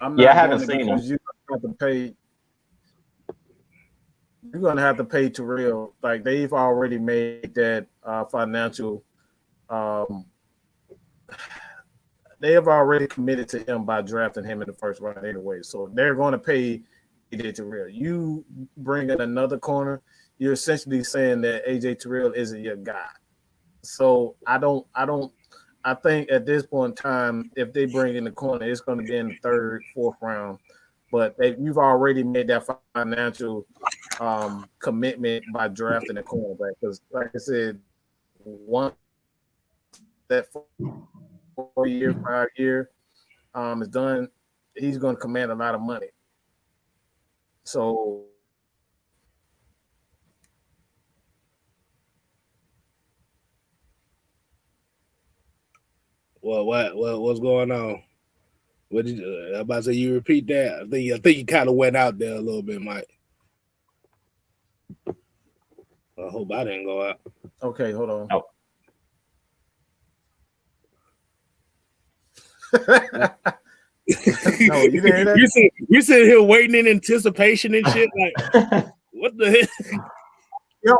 I haven't seen him. You're going to have to pay Terrell. Like, they've already made that financial they have already committed to him by drafting him in the first round anyway. So they're going to pay AJ Terrell. You bring in another corner, you're essentially saying that AJ Terrell isn't your guy. So I think at this point in time, if they bring in the corner, it's going to be in the 3rd, 4th round. But you've already made that financial commitment by drafting a cornerback. Because, like I said, once that 4-year, 5-year is done, he's going to command a lot of money. So what's going on? What did you, I'm about to say? You repeat that? I think you kind of went out there a little bit, Mike. I hope I didn't go out. Okay, hold on. Oh. No, you didn't hear that? You sitting here waiting in anticipation and shit. Like, what the heck? Yo.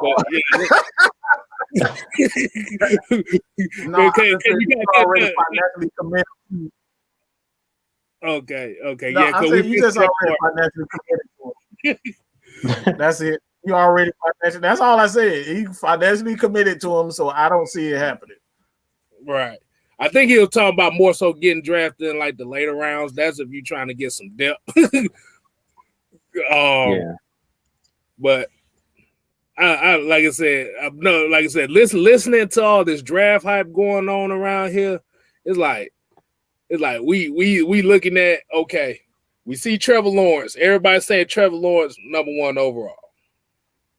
No, can you already financially committed. Okay. No, yeah, I said you just already financially committed to him. That's it. You already financially. That's all I said. He financially committed to him, so I don't see it happening. Right. I think he was talking about more so getting drafted in like the later rounds. That's if you're trying to get some depth. Yeah. But I like I said, listening to all this draft hype going on around here, it's like we looking at, okay, we see Trevor Lawrence. Everybody saying Trevor Lawrence number 1 overall.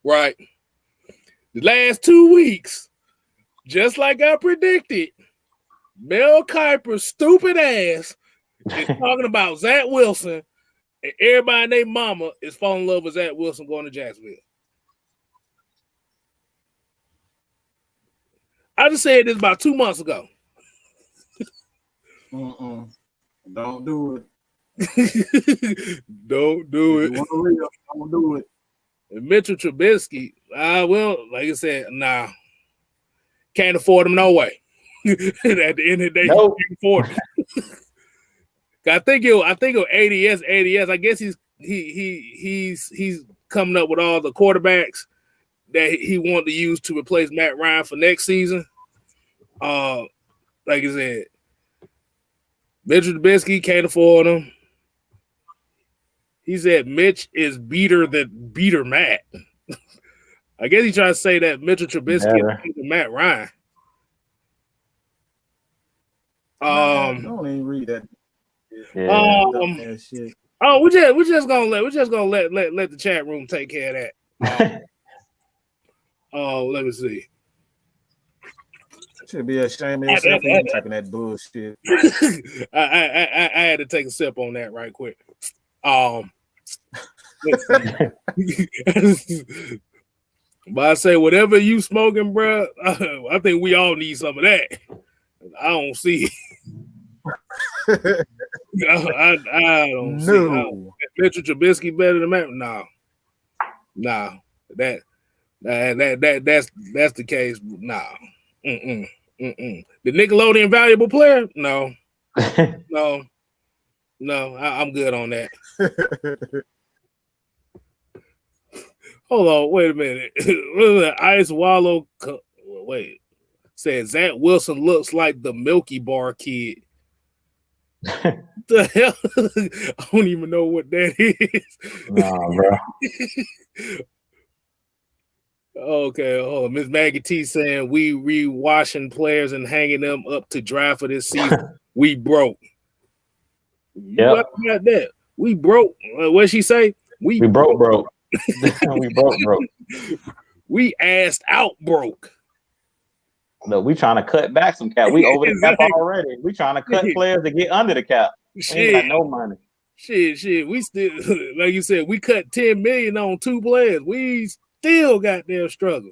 Right. The last 2 weeks, just like I predicted, Mel Kiper's stupid ass is talking about Zach Wilson, and everybody and their mama is falling in love with Zach Wilson going to Jacksonville. I just said this about 2 months ago. Don't do it. Don't do it. Don't do it. And Mitchell Trubisky, like I said, nah. Can't afford him no way. At the end of the day, nope. You can't afford him. I think he'll ADS. I guess he's coming up with all the quarterbacks that he wanted to use to replace Matt Ryan for next season. Like I said, Mitchell Trubisky can't afford him. He said Mitch is beater Matt. I guess he's trying to say that Mitchell Trubisky is beater Matt Ryan. Don't even read that. Yeah. Shit. We're just gonna let the chat room take care of that. Let me see. Should be ashamed of yourself for typing that bullshit. I had to take a sip on that right quick. But I say whatever you smoking, bro. I think we all need some of that. I don't see. I don't see. Mitchell Trubisky better than that? Nah. That's the case. Nah. The Nickelodeon valuable player? No. I'm good on that. Hold on, wait a minute. Ice Wallow, wait. Says Zach Wilson looks like the Milky Bar kid. The hell? I don't even know what that is. Nah, bro. Okay, hold on. Miss Maggie T saying we re-washing players and hanging them up to draft for this season. We broke. Yeah, got that. We broke. What'd she say? We broke. We broke. We assed out broke. No, we trying to cut back some cap. We over the cap already. We trying to cut players to get under the cap. We ain't got no money. Shit. We still, like you said, we cut $10 million on 2 players. We still got their struggle.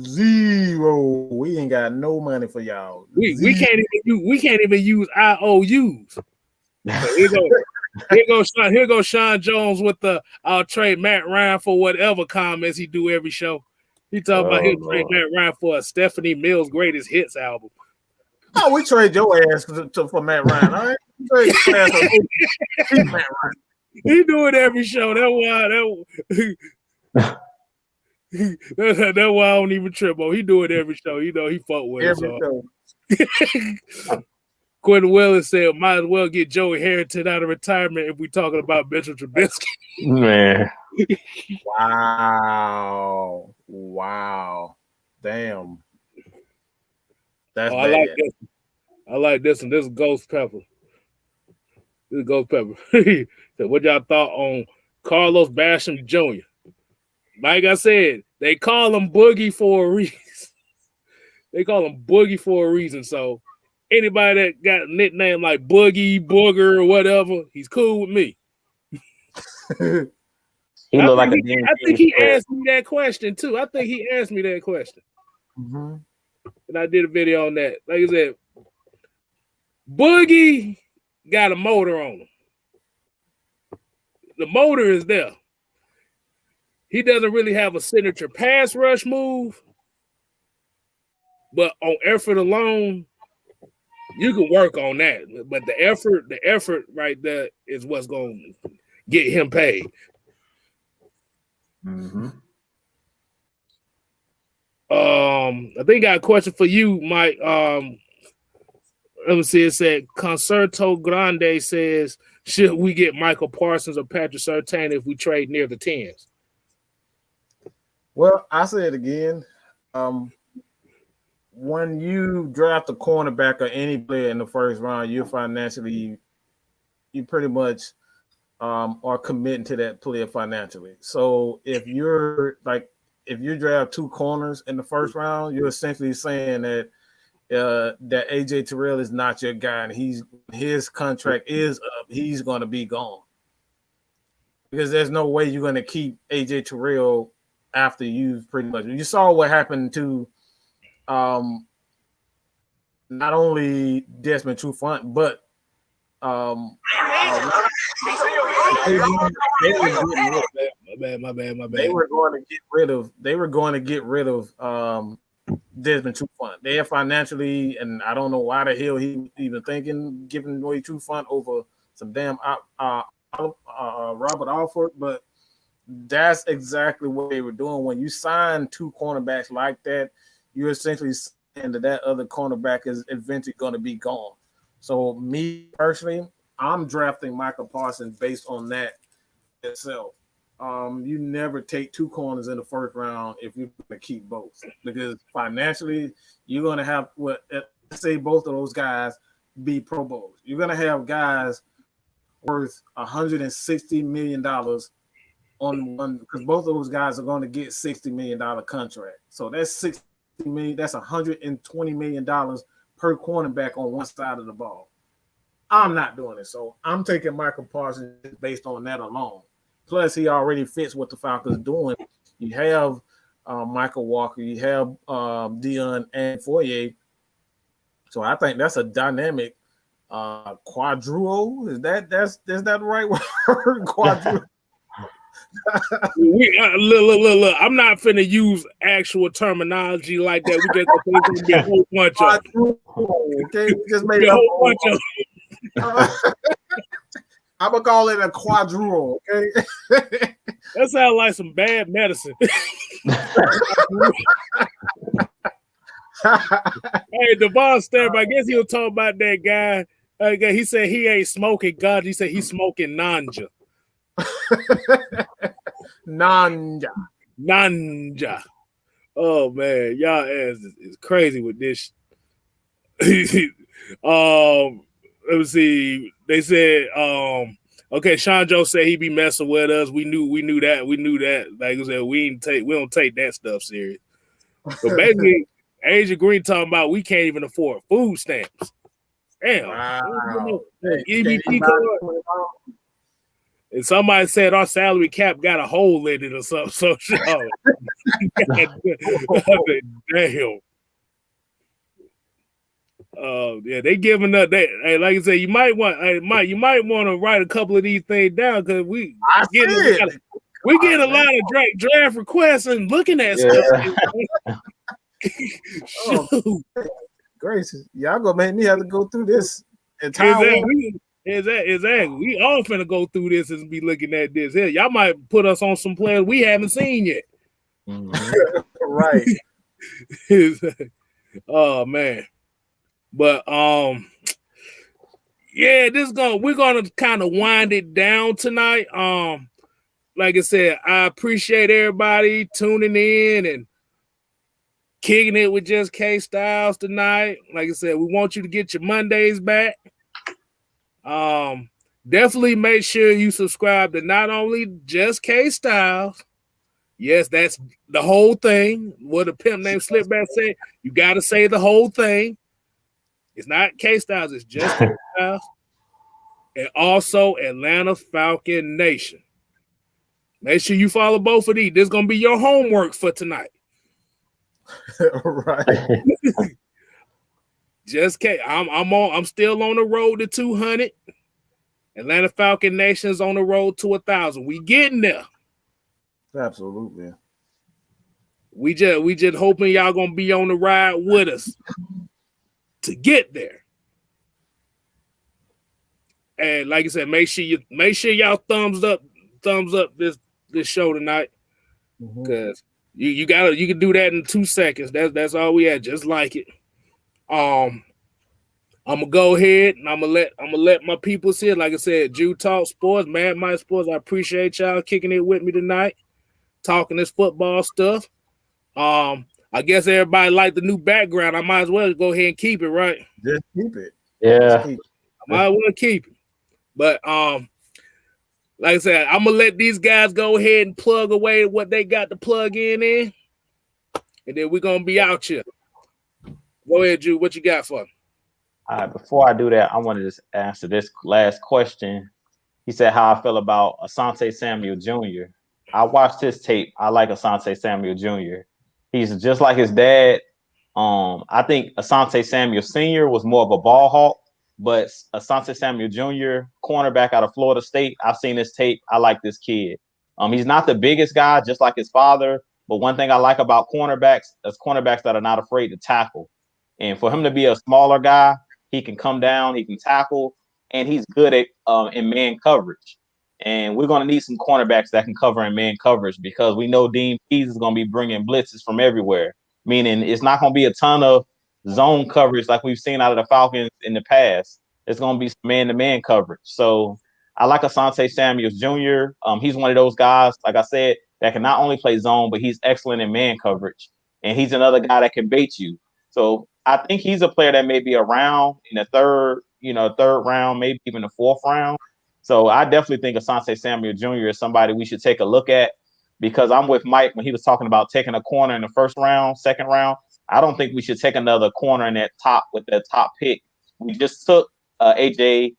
Zero. We ain't got no money for y'all. We can't even use IOUs. So here goes Sean Jones with the I'll trade Matt Ryan for whatever comments he do every show. He talking about he'll trade Matt Ryan for a Stephanie Mills greatest hits album. Oh, we trade your ass for Matt Ryan, all right? Trade your ass for Matt Ryan. He do it every show. That's why I don't even trip on. He do it every show. You know he fuck with every show. Quentin Willis said, "Might as well get Joey Harrington out of retirement if we talking about Mitchell Trubisky." Man, wow, damn. That's I like this. I like this one. This is Ghost Pepper. So what y'all thought on Carlos Basham Jr.? Like I said, they call him Boogie for a reason. So anybody that got a nickname like Boogie, Booger, or whatever, he's cool with me. He looked like I think he asked me that question too. Mm-hmm. And I did a video on that. Like I said, Boogie got a motor on him. The motor is there. He doesn't really have a signature pass rush move, but on effort alone, you can work on that. But the effort right there is what's going to get him paid. Mm-hmm. I think I got a question for you, Mike. Let me see. It said Concerto Grande says, should we get Michael Parsons or Patrick Surtain if we trade near the 10s? Well, I say it again. When you draft a cornerback or any player in the first round, you pretty much are committing to that player financially. So if you draft 2 corners in the first round, you're essentially saying that AJ Terrell is not your guy, and his contract is up. He's going to be gone because there's no way you're going to keep AJ Terrell after you pretty much. You saw what happened to not only Desmond Trufant, but My bad. They were going to get rid of Desmond Trufant. They are financially, and I don't know why the hell he even thinking giving away Trufant over some damn Robert Alford, but that's exactly what they were doing. When you sign 2 cornerbacks like that, you're essentially saying that other cornerback is eventually going to be gone. So me personally, I'm drafting Michael Parsons based on that itself. You never take 2 corners in the first round if you're going to keep both, because financially you're going to have say both of those guys be Pro Bowls. You're going to have guys worth $160 million on one, because both of those guys are going to get $60 million contract. So that's $60 million. That's $120 million per cornerback on one side of the ball. I'm not doing it. So I'm taking Michael Parsons based on that alone. Plus, he already fits what the Falcons doing. You have Michael Walker, you have Dion and Foyer. So I think that's a dynamic quadruo. Is that the right word? Quadruo. Look. I'm not finna use actual terminology like that. We just gonna be a whole bunch of them. Okay, we just made a whole bunch of I'm gonna call it a quadruo. Okay, that sounds like some bad medicine. Hey, Devon Stamp, I guess he'll talk about that guy. He said he ain't smoking God. He said he's smoking Nanja. Nanja. Oh man, y'all ass is crazy with this. Let me see. They said, okay, Sean Joe said he be messing with us. We knew that. Like I said, we don't take that stuff serious. So basically, Asia Green talking about we can't even afford food stamps. Damn. Wow. And somebody said our salary cap got a hole in it or something. So damn. Yeah, they giving up that. Hey, like I said, you might want to write a couple of these things down because we getting a lot of draft requests and looking at stuff. Oh, gracious, y'all gonna make me have to go through this entire. Exactly. We all finna go through this and be looking at this. Hell, y'all might put us on some players we haven't seen yet. Mm-hmm. Right. Oh man. But yeah, we're gonna kind of wind it down tonight. Like I said, I appreciate everybody tuning in and kicking it with just Kstylz tonight. Like I said, we want you to get your Mondays back. Definitely make sure you subscribe to not only just Kstylz. Yes, that's the whole thing. What a pimp named Slipback said, you got to say the whole thing. It's not Kstylz, it's just Kstylz. And also Atlanta Falcon Nation. Make sure you follow both of these. This is gonna be your homework for tonight. Right. Just K. I'm still on the road to 200. Atlanta Falcon Nation's on the road to 1,000. We getting there. Absolutely. We just hoping y'all gonna be on the ride with us to get there. And like I said, make sure y'all thumbs up this show tonight. Because you can do that in 2 seconds. That's all we had. Just like it. I'm gonna go ahead and I'm gonna let my people see it. Like I said, Jew Talk Sports, Mad Mike Sports. I appreciate y'all kicking it with me tonight, talking this football stuff. I guess everybody liked the new background. I might as well go ahead and keep it, right? Just keep it. Yeah. Keep it. I might as well keep it. But like I said, I'm gonna let these guys go ahead and plug away what they got to plug in, and then we're gonna be out here. Go ahead, Drew. What you got for me? All right, before I do that, I want to just answer this last question. He said how I feel about Asante Samuel Jr. I watched his tape. I like Asante Samuel Jr. He's just like his dad. I think Asante Samuel Sr. was more of a ball hawk, but Asante Samuel Jr., cornerback out of Florida State, I've seen his tape. I like this kid. He's not the biggest guy, just like his father, but one thing I like about cornerbacks is cornerbacks that are not afraid to tackle. And for him to be a smaller guy, he can come down, he can tackle, and he's good at in man coverage. And we're going to need some cornerbacks that can cover in man coverage because we know Dean Pease is going to be bringing blitzes from everywhere, meaning it's not going to be a ton of zone coverage like we've seen out of the Falcons in the past. It's going to be some man-to-man coverage. So I like Asante Samuels Jr. He's one of those guys, like I said, that can not only play zone, but he's excellent in man coverage. And he's another guy that can bait you. So I think he's a player that may be around in the third round, maybe even the 4th round. So I definitely think Asante Samuel Jr. is somebody we should take a look at because I'm with Mike when he was talking about taking a corner in the 1st round, 2nd round. I don't think we should take another corner in that top with that top pick. We just took AJ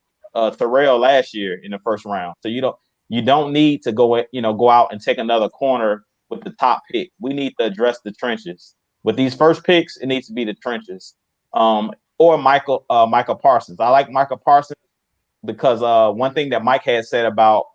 Terrell last year in the first round. So you don't need to go out and take another corner with the top pick. We need to address the trenches. With these first picks, it needs to be the trenches. Or Michael Parsons. I like Michael Parsons because one thing that Mike had said about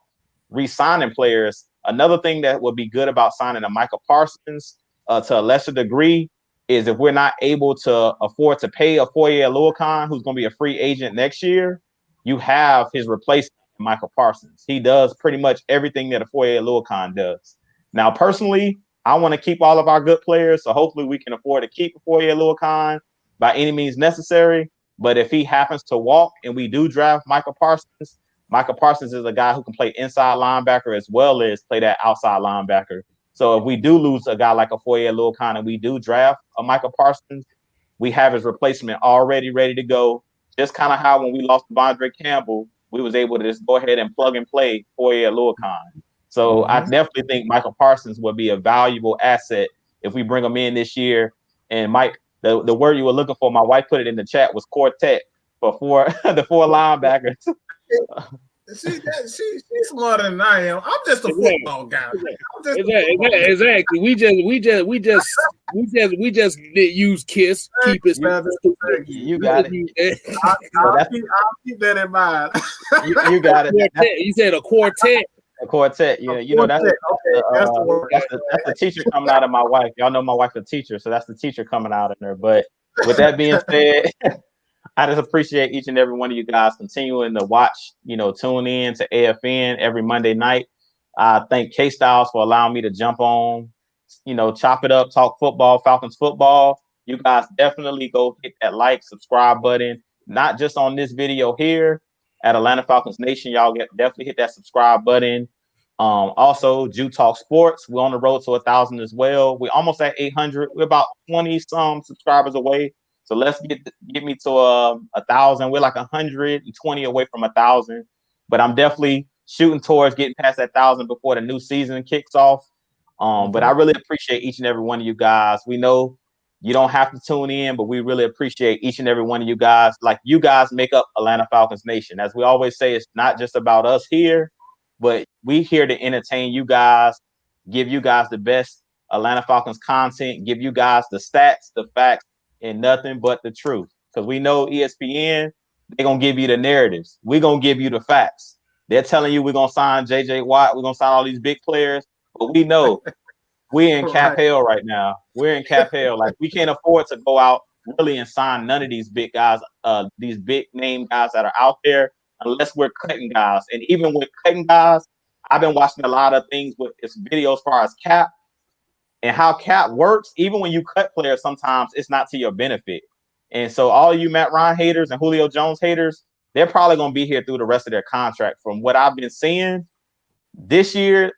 re-signing players, another thing that would be good about signing a Michael Parsons to a lesser degree is if we're not able to afford to pay a Foye Oluokun, who's going to be a free agent next year, you have his replacement, Michael Parsons. He does pretty much everything that a Foye Oluokun does. Now, personally, I want to keep all of our good players, so hopefully we can afford to keep a Foye Oluokun by any means necessary. But if he happens to walk and we do draft Michael Parsons is a guy who can play inside linebacker as well as play that outside linebacker. So if we do lose a guy like a Foye Oluokun and we do draft a Michael Parsons, we have his replacement already ready to go. Just kind of how when we lost Bondre Campbell, we was able to just go ahead and plug and play Foye Oluokun. So I definitely think Michael Parsons would be a valuable asset if we bring him in this year. And Mike, the word you were looking for, my wife put it in the chat, was quartet for the four linebackers. She's smarter than I am. I'm just a football guy. Exactly. We just use Kiss. Keep it. You got it. I'll keep that in mind. You got it. You said a quartet. A quartet, yeah, that's the word. That's the teacher coming out of my wife. Y'all know my wife's a teacher, so that's the teacher coming out of her. But with that being said, I just appreciate each and every one of you guys continuing to watch, tune in to AFN every Monday night. I thank Kstylz for allowing me to jump on, chop it up, talk football, Falcons football. You guys definitely go hit that like, subscribe button, not just on this video here at Atlanta Falcons Nation. Y'all definitely hit that subscribe button. Also, Jew Talk Sports. We're on the road to 1,000 as well. We're almost at 800. We're about 20 some subscribers away. So let's get me to 1,000. We're like 120 away from 1,000. But I'm definitely shooting towards getting past that 1,000 before the new season kicks off. But I really appreciate each and every one of you guys. We know you don't have to tune in, but we really appreciate each and every one of you guys. Like, you guys make up Atlanta Falcons Nation. As we always say, it's not just about us here, but we here to entertain you guys, give you guys the best Atlanta Falcons content, give you guys the stats, the facts, and nothing but the truth. Because we know ESPN, they're going to give you the narratives. We're going to give you the facts. They're telling you we're going to sign J.J. Watt, we're going to sign all these big players, but we know we're in cap hell right now. We're in cap hell. Like, we can't afford to go out really and sign none of these big guys, these big name guys that are out there, unless we're cutting guys. And even with cutting guys, I've been watching a lot of things with this video as far as cap and how cap works. Even when you cut players, sometimes it's not to your benefit. And so all you Matt Ryan haters and Julio Jones haters, they're probably going to be here through the rest of their contract. From what I've been seeing this year,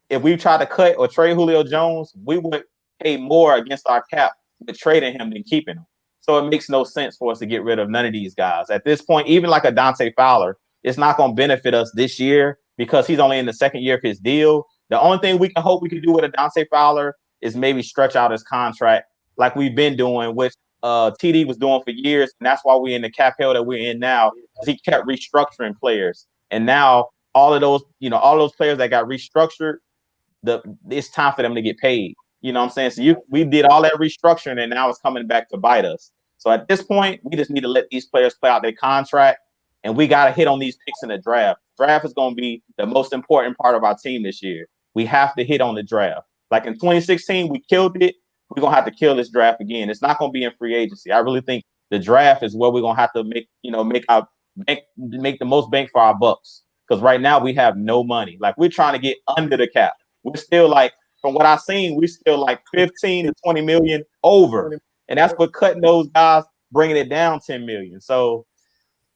if we try to cut or trade Julio Jones, we would pay more against our cap with trading him than keeping him. So it makes no sense for us to get rid of none of these guys. At this point, even like a Dante Fowler, it's not going to benefit us this year because he's only in the second year of his deal. The only thing we can hope we can do with a Dante Fowler is maybe stretch out his contract like we've been doing, which TD was doing for years. And that's why we're in the cap hell that we're in now, because he kept restructuring players. And now all of those players that got restructured, it's time for them to get paid. You know what I'm saying? So we did all that restructuring, and now it's coming back to bite us. So at this point, we just need to let these players play out their contract, and we got to hit on these picks in the draft. Draft is going to be the most important part of our team this year. We have to hit on the draft. Like in 2016, we killed it. We're going to have to kill this draft again. It's not going to be in free agency. I really think the draft is where we're going to have to make the most bank for our bucks. Because right now we have no money. Like, we're trying to get under the cap. We're still like, from what I've seen, we're still like 15 to 20 million over. And that's for cutting those guys, bringing it down 10 million. So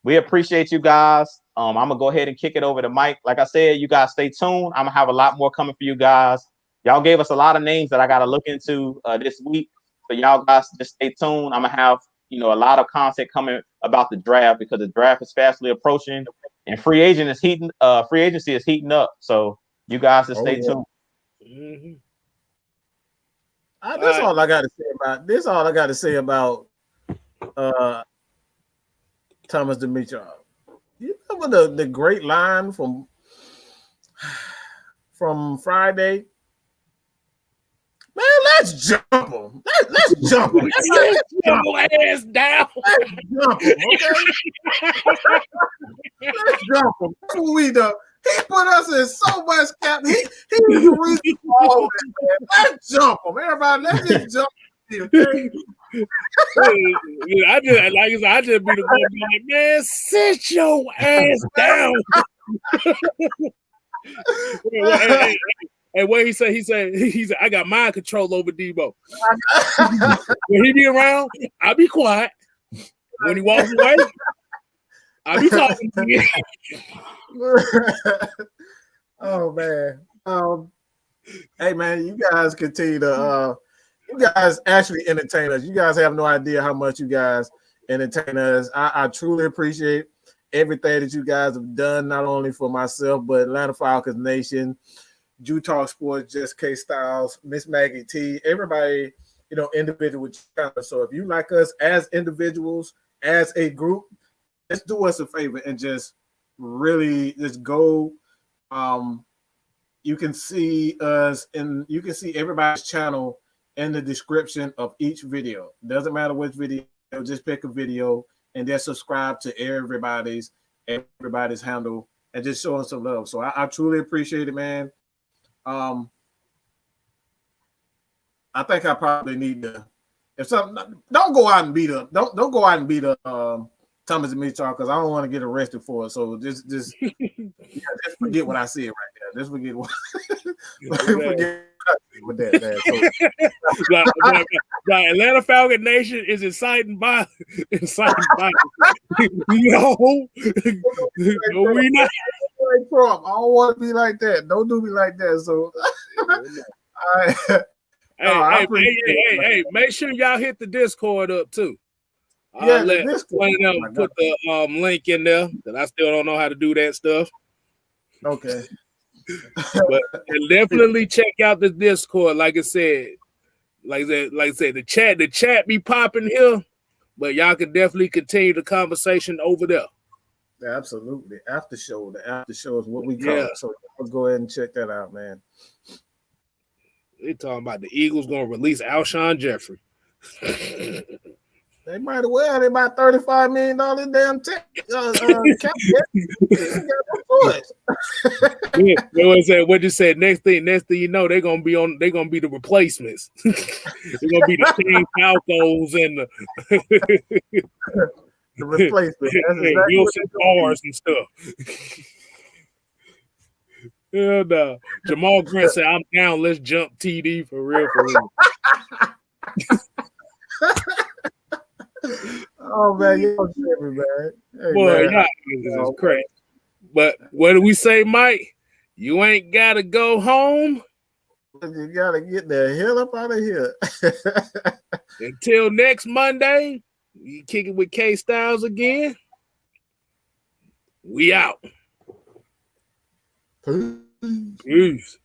we appreciate you guys. I'm going to go ahead and kick it over to Mike. Like I said, you guys stay tuned. I'm going to have a lot more coming for you guys. Y'all gave us a lot of names that I got to look into this week. So y'all guys just stay tuned. I'm going to have, a lot of content coming about the draft, because the draft is fastly approaching and free agency is heating up. So you guys just stay tuned. Mm-hmm. That's all I got to say about Thomas Dimitrov. You remember the great line from Friday? Man, let's jump him. Let's jump him. Let's jump your ass down. Let's jump him, okay? Let's jump him. That's what we do. He put us in so much cap. He was the reason for all this, man. Let's jump him. Everybody, let's just jump him, okay? I just be the one like, man, sit your ass down. And what he said, I got mind control over Debo. When he be around, I be quiet. When he walks away, I be talking to him. Oh man. Hey man, you guys continue to you guys actually entertain us. You guys have no idea how much you guys entertain us. I truly appreciate everything that you guys have done, not only for myself, but Atlanta Falcons Nation, Jew Talk Sports, Just Kstylz, Miss Maggie T, everybody, individual channel. So if you like us as individuals, as a group, just do us a favor and just really just go. You can see us and you can see everybody's channel in the description of each video. Doesn't matter which video, just pick a video and then subscribe to everybody's handle and just show us some love. So I truly appreciate it, man. I think I probably need to. If something, don't go out and beat up. Don't go out and beat up Thomas Dimitrov because I don't want to get arrested for it. So just forget what I said right there. Just forget what. Forget with that, man. So, like Atlanta Falcon Nation is inciting by no, we not. Trump. I don't want to be like that. Don't do me like that. So, hey, make sure y'all hit the Discord up too. Yeah, put the link in there because I still don't know how to do that stuff. Okay. But definitely check out the Discord. Like I said, the chat be popping here, but y'all can definitely continue the conversation over there. Absolutely. The after show is what we call it. So let's go ahead and check that out, man. They talking about the Eagles gonna release Alshon Jeffrey. They might as well. They about $35 million damn cap. What you said? Next thing you know, they're gonna be the replacements. They're gonna be the King Falcons and the replacement. Wilson bars and stuff. Yeah, no. Jamal Grant said, "I'm down. Let's jump TD for real." Oh man, you're tripping, man. Hey, boy, man. this is crazy. But what do we say, Mike? You ain't gotta go home. You gotta get the hell up out of here. Until next Monday, you kick it with Kstylz again. We out. Peace. Peace.